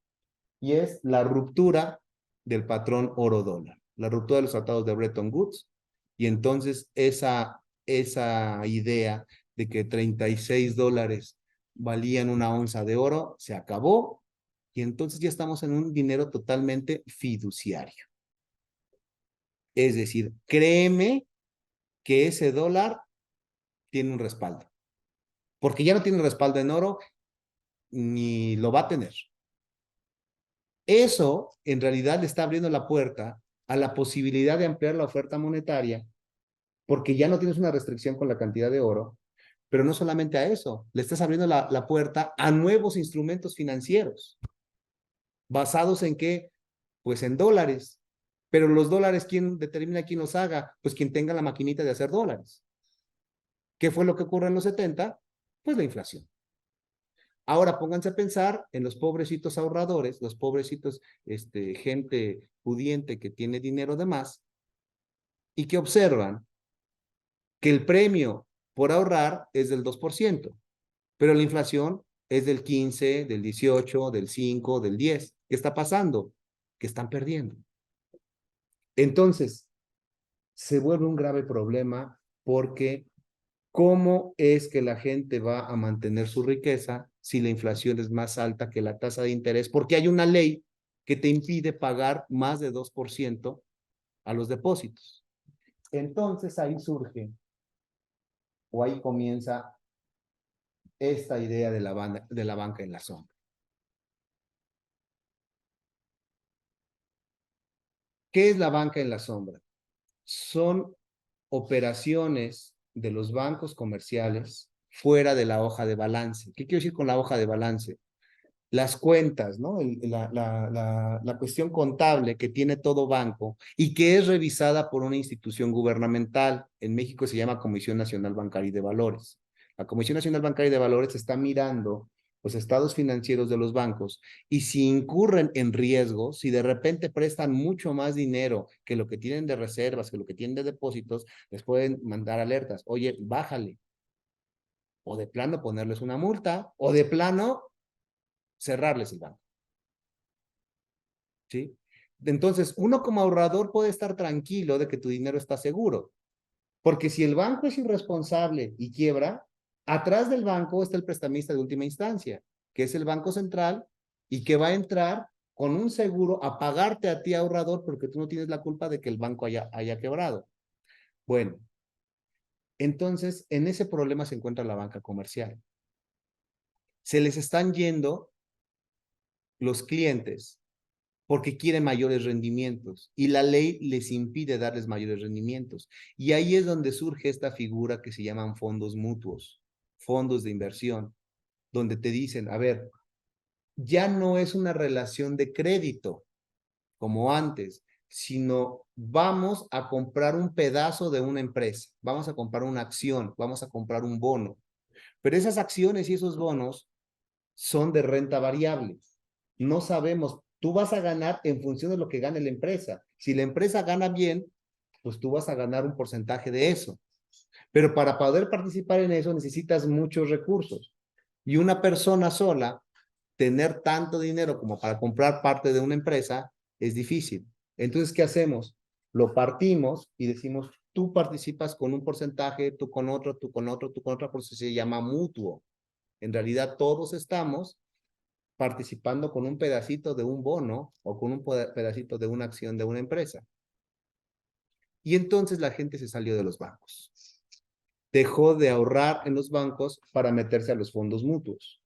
y es la ruptura del patrón oro-dólar, la ruptura de los tratados de Bretton Woods, y entonces esa idea de que 36 dólares valían una onza de oro se acabó, y entonces ya estamos en un dinero totalmente fiduciario. Es decir, créeme que ese dólar tiene un respaldo, porque ya no tiene respaldo en oro, ni lo va a tener. Eso en realidad le está abriendo la puerta a la posibilidad de ampliar la oferta monetaria, porque ya no tienes una restricción con la cantidad de oro, pero no solamente a eso, le estás abriendo la puerta a nuevos instrumentos financieros, basados en qué, pues en dólares. Pero los dólares, ¿quién determina quién los haga? Pues quien tenga la maquinita de hacer dólares. ¿Qué fue lo que ocurre en los 70? Pues la inflación. Ahora pónganse a pensar en los pobrecitos ahorradores, los pobrecitos, gente pudiente que tiene dinero de más y que observan que el premio por ahorrar es del 2%, pero la inflación es del 15, del 18, del 5, del 10. ¿Qué está pasando? Que están perdiendo. Entonces, se vuelve un grave problema porque ¿cómo es que la gente va a mantener su riqueza si la inflación es más alta que la tasa de interés? Porque hay una ley que te impide pagar más de 2% a los depósitos. Entonces ahí surge, o ahí comienza esta idea de la banca en la sombra. ¿Qué es la banca en la sombra? Son operaciones de los bancos comerciales fuera de la hoja de balance. ¿Qué quiero decir con la hoja de balance? Las cuentas, ¿no? La cuestión contable que tiene todo banco y que es revisada por una institución gubernamental. En México se llama Comisión Nacional Bancaria y de Valores. La Comisión Nacional Bancaria y de Valores está mirando los estados financieros de los bancos y si incurren en riesgo, si de repente prestan mucho más dinero que lo que tienen de reservas, que lo que tienen de depósitos, les pueden mandar alertas. Oye, bájale. o de plano ponerles una multa, o de plano cerrarles el banco. ¿Sí? Entonces, uno como ahorrador puede estar tranquilo de que tu dinero está seguro, porque si el banco es irresponsable y quiebra, atrás del banco está el prestamista de última instancia, que es el Banco Central, y que va a entrar con un seguro a pagarte a ti, ahorrador, porque tú no tienes la culpa de que el banco haya quebrado. Bueno, entonces en ese problema se encuentra la banca comercial. Se les están yendo los clientes porque quieren mayores rendimientos y la ley les impide darles mayores rendimientos. Y ahí es donde surge esta figura que se llaman fondos mutuos, fondos de inversión, donde te dicen, a ver, ya no es una relación de crédito como antes, sino vamos a comprar un pedazo de una empresa, vamos a comprar una acción, vamos a comprar un bono, pero esas acciones y esos bonos son de renta variable. No sabemos, tú vas a ganar en función de lo que gane la empresa. Si la empresa gana bien, pues tú vas a ganar un porcentaje de eso. Pero para poder participar en eso necesitas muchos recursos. Y una persona sola, tener tanto dinero como para comprar parte de una empresa, es difícil. Entonces, ¿qué hacemos? Lo partimos y decimos, tú participas con un porcentaje, tú con otro, tú con otro, tú con otro, por eso se llama mutuo. En realidad todos estamos participando con un pedacito de un bono o con un pedacito de una acción de una empresa. Y entonces la gente se salió de los bancos. Dejó de ahorrar en los bancos para meterse a los fondos mutuos.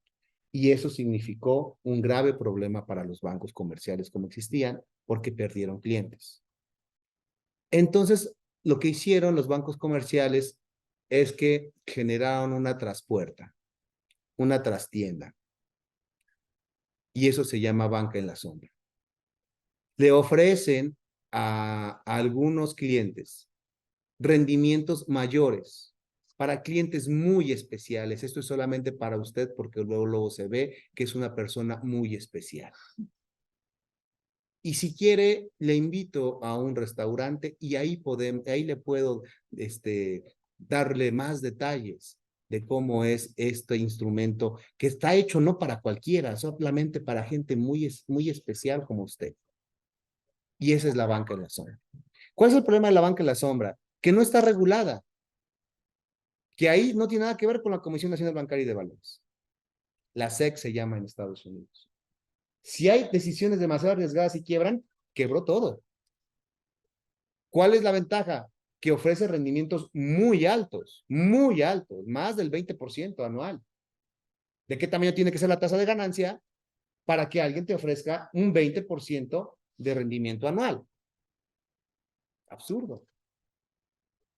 Y eso significó un grave problema para los bancos comerciales como existían, porque perdieron clientes. Entonces, lo que hicieron los bancos comerciales es que generaron una traspuerta, una trastienda. Y eso se llama banca en la sombra. Le ofrecen a algunos clientes rendimientos mayores para clientes muy especiales. Esto es solamente para usted porque luego se ve que es una persona muy especial. Y si quiere, le invito a un restaurante y ahí le puedo darle más detalles de cómo es este instrumento que está hecho no para cualquiera, solamente para gente muy especial como usted. Y esa es la banca en la sombra. ¿Cuál es el problema de la banca en la sombra? Que no está regulada, que ahí no tiene nada que ver con la Comisión Nacional Bancaria y de Valores. La SEC se llama en Estados Unidos. Si hay decisiones demasiado arriesgadas y quiebran, quebró todo. ¿Cuál es la ventaja? Que ofrece rendimientos muy altos, más del 20% anual. ¿De qué tamaño tiene que ser la tasa de ganancia para que alguien te ofrezca un 20% de rendimiento anual? Absurdo.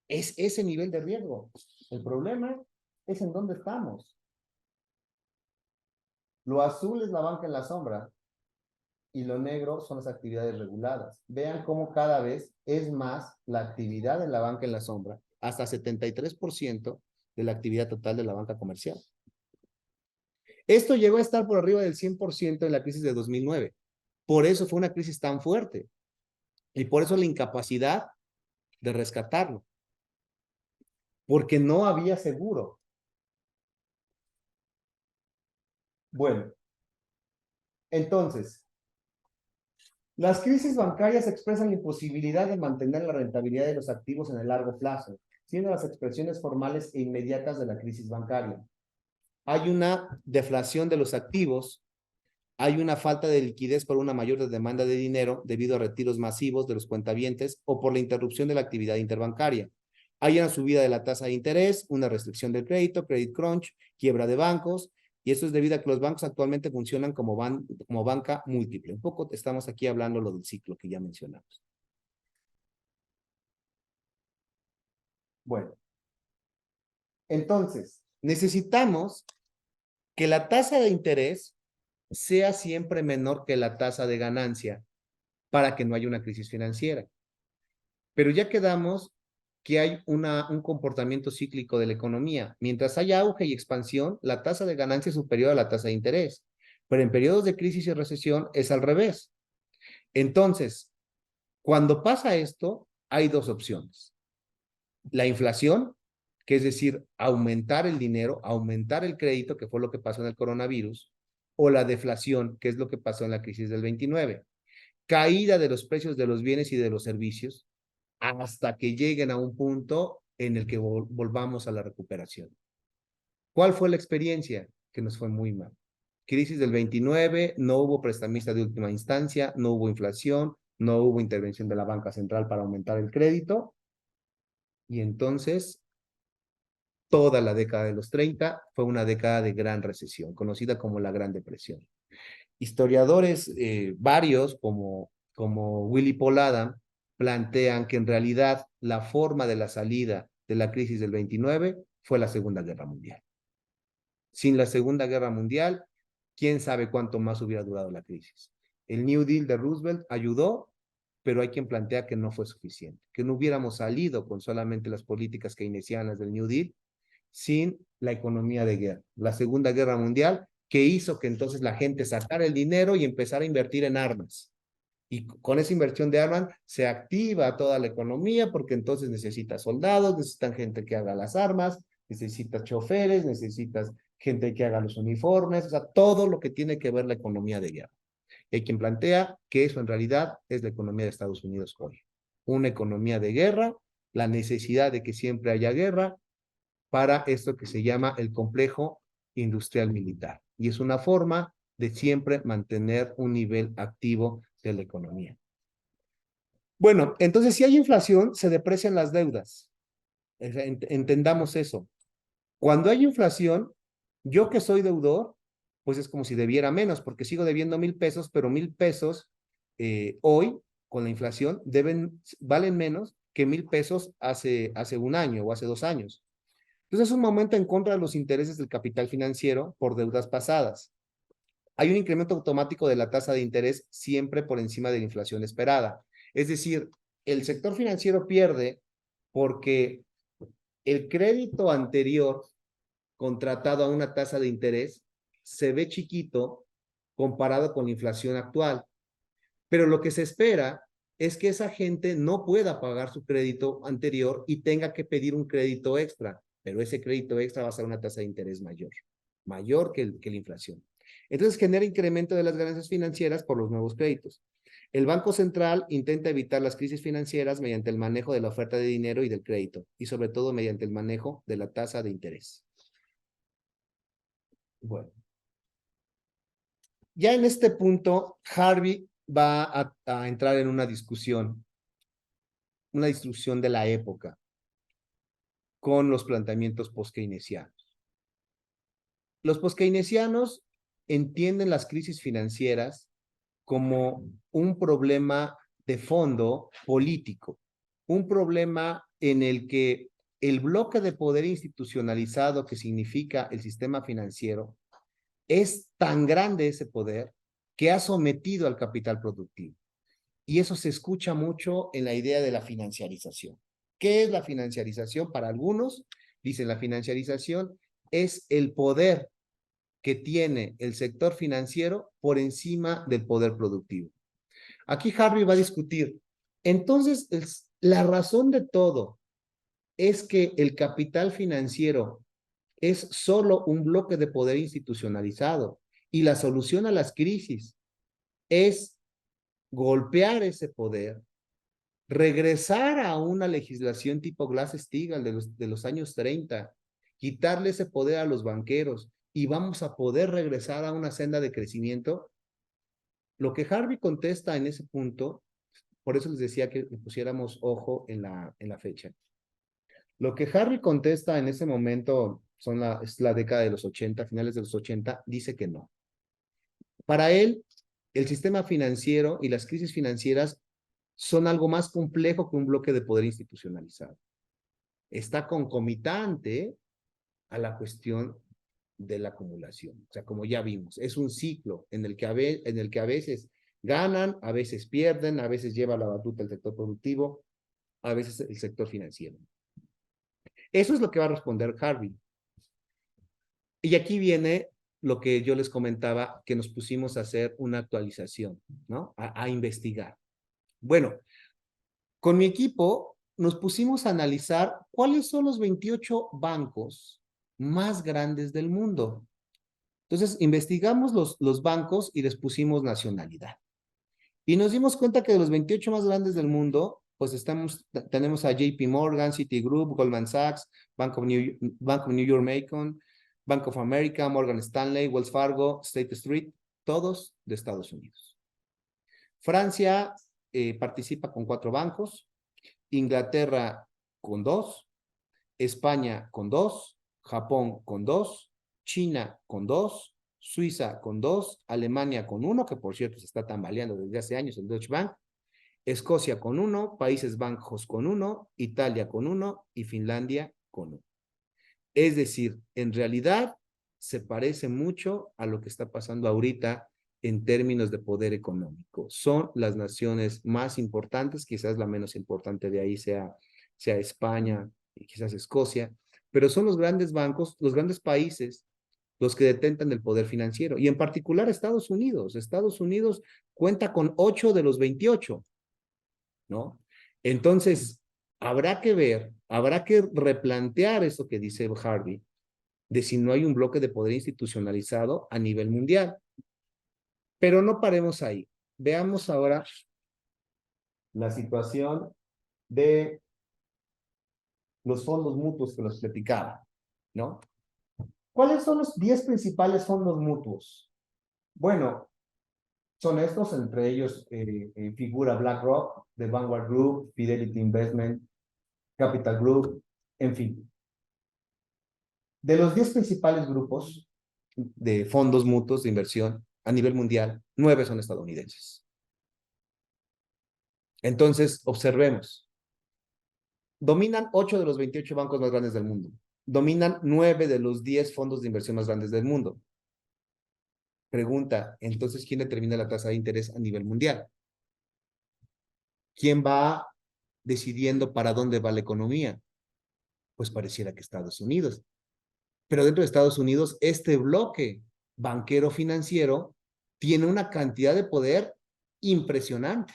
Es ese nivel de riesgo. El problema es en dónde estamos. Lo azul es la banca en la sombra y lo negro son las actividades reguladas. Vean cómo cada vez es más la actividad en la banca en la sombra, hasta 73% de la actividad total de la banca comercial. Esto llegó a estar por arriba del 100% en la crisis de 2009. Por eso fue una crisis tan fuerte y por eso la incapacidad de rescatarlo, porque no había seguro. Bueno, entonces, las crisis bancarias expresan la imposibilidad de mantener la rentabilidad de los activos en el largo plazo, siendo las expresiones formales e inmediatas de la crisis bancaria. Hay una deflación de los activos, hay una falta de liquidez por una mayor demanda de dinero debido a retiros masivos de los cuentavientes o por la interrupción de la actividad interbancaria. Hay una subida de la tasa de interés, una restricción del crédito, credit crunch, quiebra de bancos, y esto es debido a que los bancos actualmente funcionan como banca múltiple. Un poco estamos aquí hablando lo del ciclo que ya mencionamos. Bueno, entonces, necesitamos que la tasa de interés sea siempre menor que la tasa de ganancia para que no haya una crisis financiera. Pero ya quedamos que hay un comportamiento cíclico de la economía. Mientras haya auge y expansión, la tasa de ganancia es superior a la tasa de interés. Pero en periodos de crisis y recesión es al revés. Entonces, cuando pasa esto, hay dos opciones. La inflación que es decir, aumentar el dinero, aumentar el crédito, que fue lo que pasó en el coronavirus, o la deflación, que es lo que pasó en la crisis del 29. Caída de los precios de los bienes y de los servicios hasta que lleguen a un punto en el que volvamos a la recuperación. ¿Cuál fue la experiencia? Que nos fue muy mal. Crisis del 29, no hubo prestamista de última instancia, no hubo inflación, no hubo intervención de la banca central para aumentar el crédito, y entonces toda la década de los 30 fue una década de gran recesión, conocida como la Gran Depresión. Historiadores varios, como Willy Paul Adam, plantean que en realidad la forma de la salida de la crisis del 29 fue la Segunda Guerra Mundial. Sin la Segunda Guerra Mundial, quién sabe cuánto más hubiera durado la crisis. El New Deal de Roosevelt ayudó, pero hay quien plantea que no fue suficiente, que no hubiéramos salido con solamente las políticas keynesianas del New Deal sin la economía de guerra. La Segunda Guerra Mundial, que hizo que entonces la gente sacara el dinero y empezara a invertir en armas. Y con esa inversión de armas se activa toda la economía porque entonces necesitas soldados, necesitan gente que haga las armas, necesitas choferes, necesitas gente que haga los uniformes, o sea, todo lo que tiene que ver la economía de guerra. Y hay quien plantea que eso en realidad es la economía de Estados Unidos hoy. Una economía de guerra, la necesidad de que siempre haya guerra para esto que se llama el complejo industrial militar. Y es una forma de siempre mantener un nivel activo de la economía. Bueno, entonces si hay inflación, se deprecian las deudas. Entendamos eso. Cuando hay inflación, yo que soy deudor, pues es como si debiera menos, porque sigo debiendo 1,000 pesos, pero 1,000 pesos hoy, con la inflación, valen menos que 1,000 pesos hace un año o hace 2 años. Entonces es un momento en contra de los intereses del capital financiero por deudas pasadas. Hay un incremento automático de la tasa de interés siempre por encima de la inflación esperada. Es decir, el sector financiero pierde porque el crédito anterior contratado a una tasa de interés se ve chiquito comparado con la inflación actual. Pero lo que se espera es que esa gente no pueda pagar su crédito anterior y tenga que pedir un crédito extra, pero ese crédito extra va a ser una tasa de interés mayor que la inflación. Entonces genera incremento de las ganancias financieras por los nuevos créditos. El Banco Central intenta evitar las crisis financieras mediante el manejo de la oferta de dinero y del crédito, y sobre todo mediante el manejo de la tasa de interés. Bueno, ya en este punto, Harvey va a entrar en una discusión de la época con los planteamientos post-keynesianos. Los post-keynesianos entienden las crisis financieras como un problema de fondo político, un problema en el que el bloque de poder institucionalizado que significa el sistema financiero es tan grande ese poder que ha sometido al capital productivo. Y eso se escucha mucho en la idea de la financiarización. ¿Qué es la financiarización? Para algunos, dicen la financiarización es el poder que tiene el sector financiero por encima del poder productivo. Aquí Harvey va a discutir. Entonces, la razón de todo es que el capital financiero es solo un bloque de poder institucionalizado y la solución a las crisis es golpear ese poder, regresar a una legislación tipo Glass-Steagall de los años 30, quitarle ese poder a los banqueros y vamos a poder regresar a una senda de crecimiento. Lo que Harvey contesta en ese punto, por eso les decía que pusiéramos ojo en la fecha. Lo que Harvey contesta en ese momento es la década de los 80, finales de los 80, dice que no. Para él, el sistema financiero y las crisis financieras son algo más complejo que un bloque de poder institucionalizado. Está concomitante a la cuestión de la acumulación. O sea, como ya vimos, es un ciclo en el que a veces ganan, a veces pierden, a veces lleva la batuta el sector productivo, a veces el sector financiero. Eso es lo que va a responder Harvey. Y aquí viene lo que yo les comentaba, que nos pusimos a hacer una actualización, ¿no? A investigar. Bueno, con mi equipo nos pusimos a analizar cuáles son los 28 bancos más grandes del mundo. Entonces, investigamos los bancos y les pusimos nacionalidad. Y nos dimos cuenta que de los 28 más grandes del mundo, pues tenemos a JP Morgan, Citigroup, Goldman Sachs, Bank of New York Macon, Bank of America, Morgan Stanley, Wells Fargo, State Street, todos de Estados Unidos. Francia participa con 4 bancos, Inglaterra con 2, España con 2, Japón con 2, China con 2, Suiza con 2, Alemania con 1, que por cierto se está tambaleando desde hace años el Deutsche Bank, Escocia con 1, Países Bajos con 1, Italia con 1 y Finlandia con 1. Es decir, en realidad se parece mucho a lo que está pasando ahorita en términos de poder económico. Son las naciones más importantes, quizás la menos importante de ahí sea España y quizás Escocia, pero son los grandes bancos, los grandes países los que detentan el poder financiero, y en particular Estados Unidos. Estados Unidos cuenta con 8 de los 28, ¿no? Entonces, habrá que ver, habrá que replantear eso que dice Harvey, de si no hay un bloque de poder institucionalizado a nivel mundial. Pero no paremos ahí. Veamos ahora la situación de los fondos mutuos que los platicaba, ¿no? ¿Cuáles son los 10 principales fondos mutuos? Bueno, son estos, entre ellos figura BlackRock, The Vanguard Group, Fidelity Investment, Capital Group, en fin. De los 10 principales grupos de fondos mutuos de inversión a nivel mundial, 9 son estadounidenses. Entonces, observemos. Dominan 8 de los 28 bancos más grandes del mundo. Dominan 9 de los 10 fondos de inversión más grandes del mundo. Pregunta, entonces, ¿quién determina la tasa de interés a nivel mundial? ¿Quién va decidiendo para dónde va la economía? Pues pareciera que Estados Unidos. Pero dentro de Estados Unidos, este bloque banquero financiero tiene una cantidad de poder impresionante.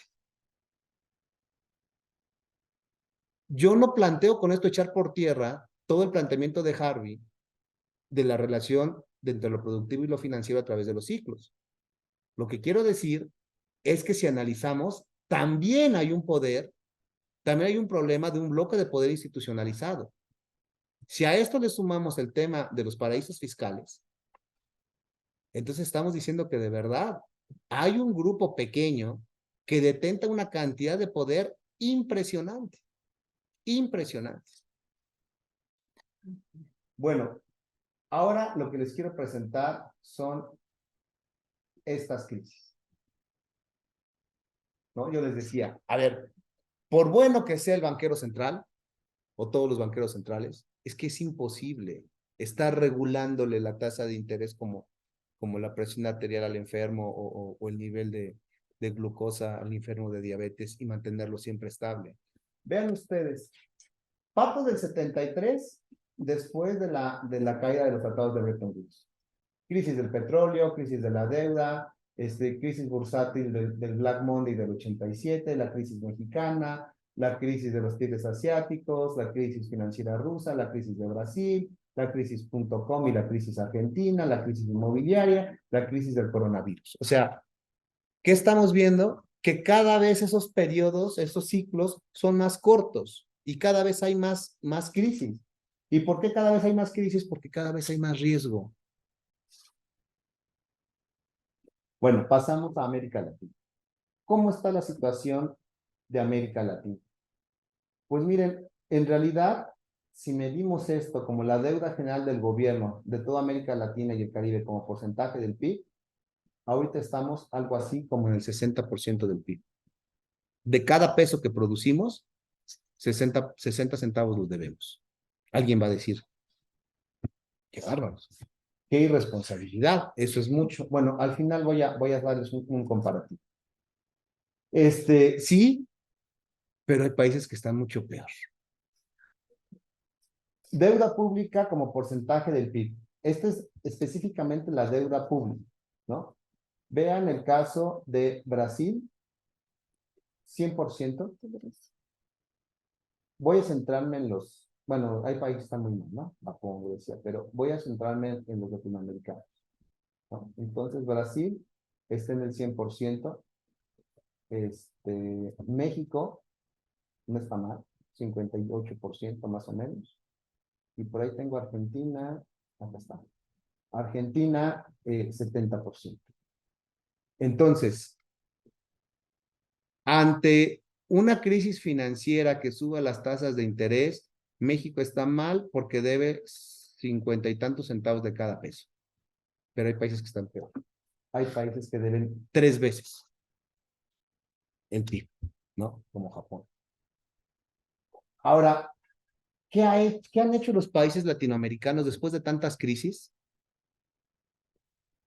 Yo no planteo con esto echar por tierra todo el planteamiento de Harvey de la relación entre lo productivo y lo financiero a través de los ciclos. Lo que quiero decir es que si analizamos, también hay un poder, también hay un problema de un bloque de poder institucionalizado. Si a esto le sumamos el tema de los paraísos fiscales, entonces estamos diciendo que de verdad hay un grupo pequeño que detenta una cantidad de poder impresionante, impresionante. Bueno, ahora lo que les quiero presentar son estas crisis, ¿no? Yo les decía, a ver, por bueno que sea el banquero central, o todos los banqueros centrales, es que es imposible estar regulándole la tasa de interés como la presión arterial al enfermo o el nivel de glucosa al enfermo de diabetes y mantenerlo siempre estable. Vean ustedes, parto del 73, después de la caída de los tratados de Bretton Woods. Crisis del petróleo, crisis de la deuda, crisis bursátil del Black Monday del 87, la crisis mexicana, la crisis de los tigres asiáticos, la crisis financiera rusa, la crisis de Brasil, la crisis .com y la crisis argentina, la crisis inmobiliaria, la crisis del coronavirus. O sea, ¿qué estamos viendo? Que cada vez esos periodos, esos ciclos son más cortos y cada vez hay más crisis. ¿Y por qué cada vez hay más crisis? Porque cada vez hay más riesgo. Bueno, pasamos a América Latina. ¿Cómo está la situación de América Latina? Pues miren, en realidad, si medimos esto como la deuda general del gobierno de toda América Latina y el Caribe como porcentaje del PIB, ahorita estamos algo así como en el 60% del PIB. De cada peso que producimos, 60 centavos los debemos. Alguien va a decir, qué bárbaros, qué irresponsabilidad, eso es mucho. Bueno, al final voy a darles un comparativo. Sí, pero hay países que están mucho peor. Deuda pública como porcentaje del PIB. Esta es específicamente la deuda pública, ¿no? Vean el caso de Brasil, 100%. Voy a centrarme en bueno, hay países que están muy mal, ¿no? Japón, Grecia, pero voy a centrarme en los latinoamericanos, ¿no? Entonces, Brasil está en el 100%, México no está mal, 58% más o menos, y por ahí tengo Argentina, acá está, Argentina, 70%. Entonces, ante una crisis financiera que suba las tasas de interés, México está mal porque debe 50 y tantos centavos de cada peso. Pero hay países que están peor. Hay países que deben 3 veces el PIB, ¿no? Como Japón. Ahora, ¿qué han hecho los países latinoamericanos después de tantas crisis?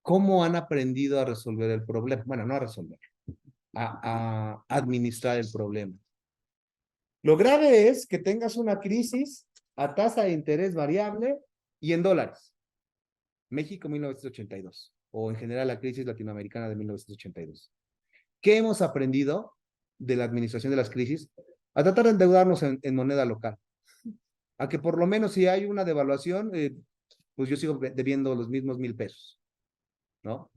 ¿Cómo han aprendido a resolver el problema? Bueno, no a resolver, a administrar el problema. Lo grave es que tengas una crisis a tasa de interés variable y en dólares. México 1982, o en general la crisis latinoamericana de 1982. ¿Qué hemos aprendido de la administración de las crisis? A tratar de endeudarnos en moneda local. A que por lo menos si hay una devaluación, pues yo sigo debiendo los mismos 1,000 pesos, ¿no?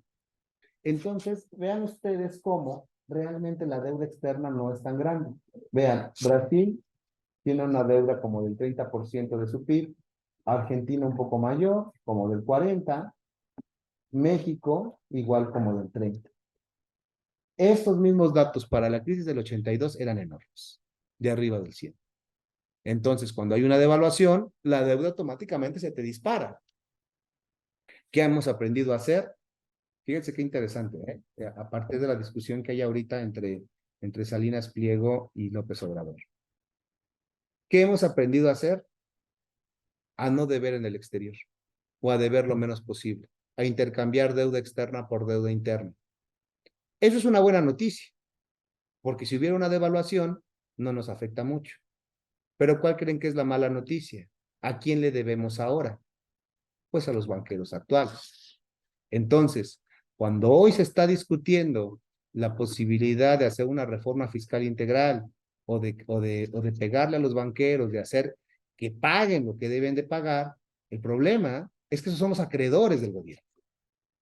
Entonces, vean ustedes cómo realmente la deuda externa no es tan grande. Vean, Brasil tiene una deuda como del 30% de su PIB, Argentina un poco mayor, como del 40%, México igual como del 30%. Estos mismos datos para la crisis del 82 eran enormes, de arriba del 100. Entonces, cuando hay una devaluación, la deuda automáticamente se te dispara. ¿Qué hemos aprendido a hacer? Fíjense qué interesante, ¿eh? A partir de la discusión que hay ahorita entre Salinas Pliego y López Obrador. ¿Qué hemos aprendido a hacer? A no deber en el exterior, o a deber lo menos posible, a intercambiar deuda externa por deuda interna. Eso es una buena noticia, porque si hubiera una devaluación, no nos afecta mucho. Pero ¿cuál creen que es la mala noticia? ¿A quién le debemos ahora? Pues a los banqueros actuales. Entonces, cuando hoy se está discutiendo la posibilidad de hacer una reforma fiscal integral o de pegarle a los banqueros, de hacer que paguen lo que deben de pagar, el problema es que esos son los acreedores del gobierno.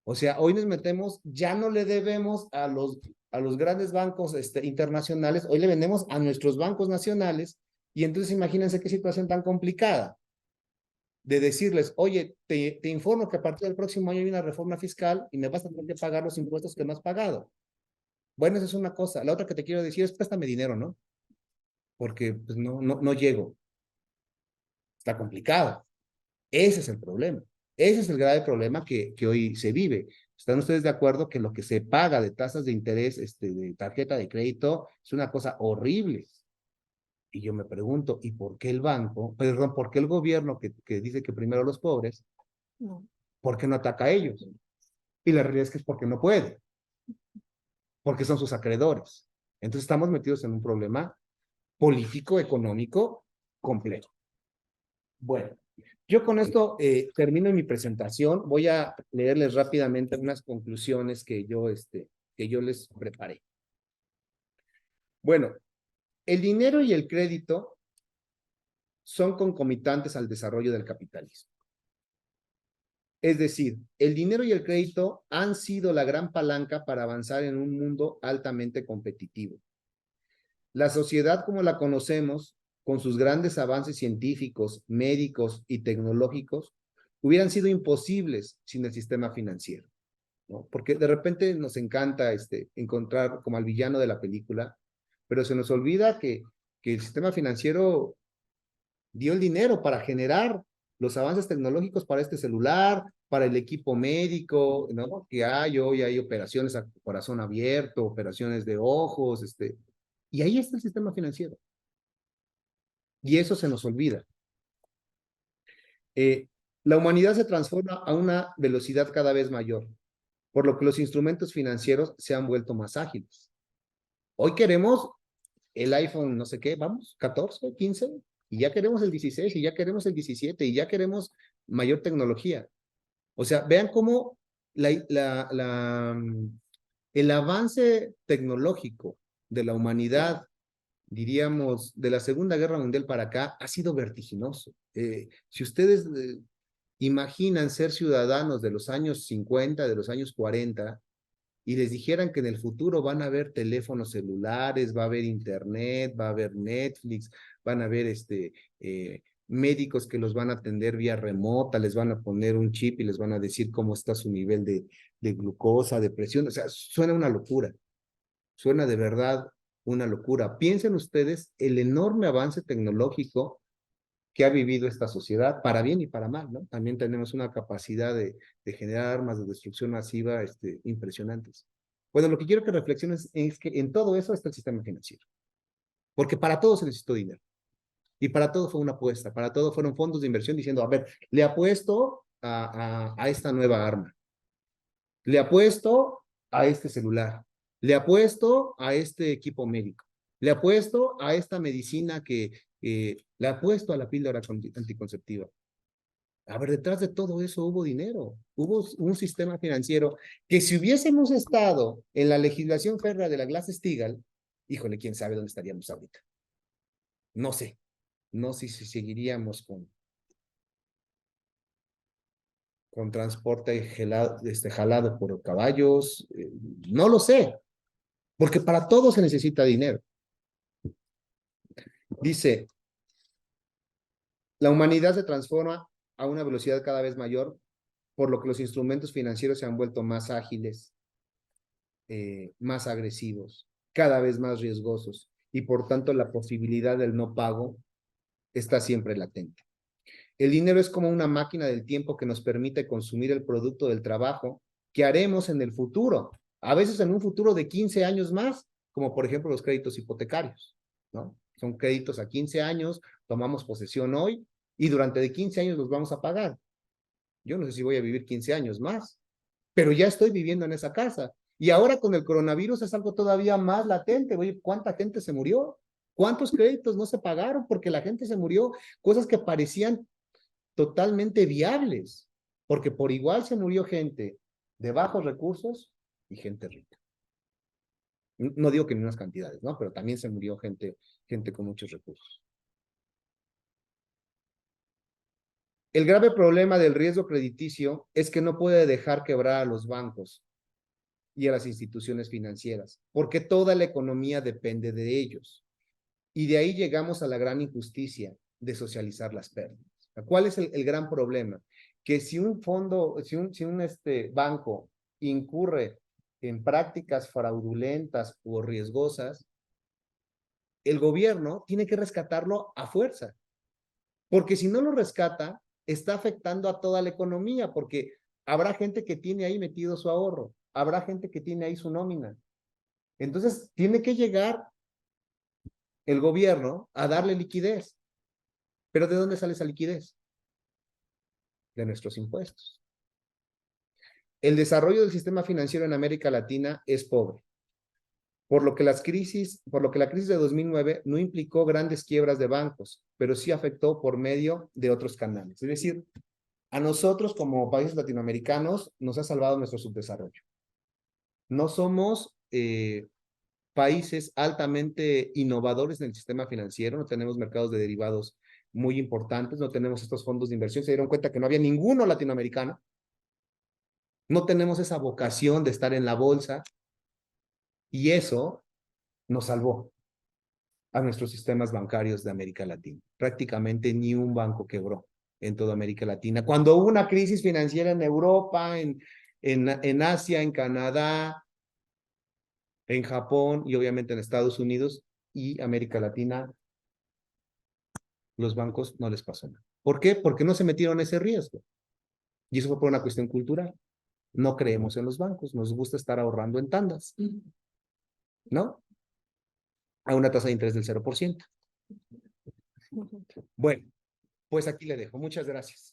O sea, hoy nos metemos, ya no le debemos a los grandes bancos internacionales, hoy le vendemos a nuestros bancos nacionales, y entonces imagínense qué situación tan complicada de decirles, oye, te informo que a partir del próximo año hay una reforma fiscal y me vas a tener que pagar los impuestos que no has pagado. Bueno, esa es una cosa. La otra que te quiero decir es, préstame dinero, ¿no? Porque pues, no llego. Está complicado. Ese es el problema. Ese es el grave problema que hoy se vive. ¿Están ustedes de acuerdo que lo que se paga de tasas de interés de tarjeta de crédito es una cosa horrible? Y yo me pregunto, ¿y por qué el banco, perdón, por qué el gobierno que dice que primero los pobres, no, por qué no ataca a ellos? Y la realidad es que es porque no puede, porque son sus acreedores. Entonces estamos metidos en un problema político, económico complejo. Bueno, yo con esto termino mi presentación. Voy a leerles rápidamente unas conclusiones que yo les preparé. Bueno, el dinero y el crédito son concomitantes al desarrollo del capitalismo. Es decir, el dinero y el crédito han sido la gran palanca para avanzar en un mundo altamente competitivo. La sociedad como la conocemos, con sus grandes avances científicos, médicos y tecnológicos, hubieran sido imposibles sin el sistema financiero, ¿no? Porque de repente nos encanta encontrar como al villano de la película, pero se nos olvida que el sistema financiero dio el dinero para generar los avances tecnológicos para este celular, para el equipo médico, ¿no? Que hoy hay operaciones a corazón abierto, operaciones de ojos, y ahí está el sistema financiero. Y eso se nos olvida. La humanidad se transforma a una velocidad cada vez mayor, por lo que los instrumentos financieros se han vuelto más ágiles. Hoy queremos el iPhone no sé qué, vamos, 14, 15, y ya queremos el 16, y ya queremos el 17, y ya queremos mayor tecnología. O sea, vean cómo el avance tecnológico de la humanidad diríamos, de la Segunda Guerra Mundial para acá, ha sido vertiginoso. Si ustedes imaginan ser ciudadanos de los años 50, de los años 40, y les dijeran que en el futuro van a haber teléfonos celulares, va a haber internet, va a haber Netflix, van a haber médicos que los van a atender vía remota, les van a poner un chip y les van a decir cómo está su nivel de glucosa, de presión, o sea, suena una locura, suena de verdad una locura. Piensen ustedes el enorme avance tecnológico que ha vivido esta sociedad, para bien y para mal, ¿no? También tenemos una capacidad de generar armas de destrucción masiva impresionantes. Bueno, lo que quiero que reflexiones es que en todo eso está el sistema financiero, porque para todo se necesitó dinero, y para todo fue una apuesta, para todo fueron fondos de inversión diciendo, a ver, le apuesto a esta nueva arma, le apuesto a este celular, le apuesto a este equipo médico, le apuesto a esta medicina le apuesto a la píldora anticonceptiva. A ver, detrás de todo eso hubo dinero, hubo un sistema financiero que si hubiésemos estado en la legislación férrea de la Glass-Steagall, híjole, quién sabe dónde estaríamos ahorita. No sé, no sé si seguiríamos con transporte jalado por caballos, no lo sé, porque para todo se necesita dinero. Dice, la humanidad se transforma a una velocidad cada vez mayor, por lo que los instrumentos financieros se han vuelto más ágiles, más agresivos, cada vez más riesgosos, y por tanto la posibilidad del no pago está siempre latente. El dinero es como una máquina del tiempo que nos permite consumir el producto del trabajo que haremos en el futuro, a veces en un futuro de 15 años más, como por ejemplo los créditos hipotecarios, ¿no? Son créditos a 15 años, tomamos posesión hoy y durante de 15 años los vamos a pagar. Yo no sé si voy a vivir 15 años más, pero ya estoy viviendo en esa casa. Y ahora con el coronavirus es algo todavía más latente. Oye, ¿cuánta gente se murió? ¿Cuántos créditos no se pagaron porque la gente se murió? Cosas que parecían totalmente viables, porque por igual se murió gente de bajos recursos y gente rica. No digo que en unas cantidades, ¿no? Pero también se murió gente con muchos recursos. El grave problema del riesgo crediticio es que no puede dejar quebrar a los bancos y a las instituciones financieras, porque toda la economía depende de ellos. Y de ahí llegamos a la gran injusticia de socializar las pérdidas. ¿Cuál es el gran problema? Que si un fondo, si un banco incurre en prácticas fraudulentas o riesgosas, el gobierno tiene que rescatarlo a fuerza, porque si no lo rescata, está afectando a toda la economía, porque habrá gente que tiene ahí metido su ahorro, habrá gente que tiene ahí su nómina. Entonces, tiene que llegar el gobierno a darle liquidez. ¿Pero de dónde sale esa liquidez? De nuestros impuestos. El desarrollo del sistema financiero en América Latina es pobre, por lo que la crisis de 2009 no implicó grandes quiebras de bancos, pero sí afectó por medio de otros canales. Es decir, a nosotros como países latinoamericanos nos ha salvado nuestro subdesarrollo. No somos países altamente innovadores en el sistema financiero, no tenemos mercados de derivados muy importantes, no tenemos estos fondos de inversión, se dieron cuenta que no había ninguno latinoamericano, no tenemos esa vocación de estar en la bolsa y eso nos salvó a nuestros sistemas bancarios de América Latina. Prácticamente ni un banco quebró en toda América Latina. Cuando hubo una crisis financiera en Europa, en Asia, en Canadá, en Japón y obviamente en Estados Unidos y América Latina, los bancos no les pasó nada. ¿Por qué? Porque no se metieron ese riesgo. Y eso fue por una cuestión cultural. No creemos en los bancos, nos gusta estar ahorrando en tandas, ¿no? A una tasa de interés del 0%. Bueno, pues aquí le dejo. Muchas gracias.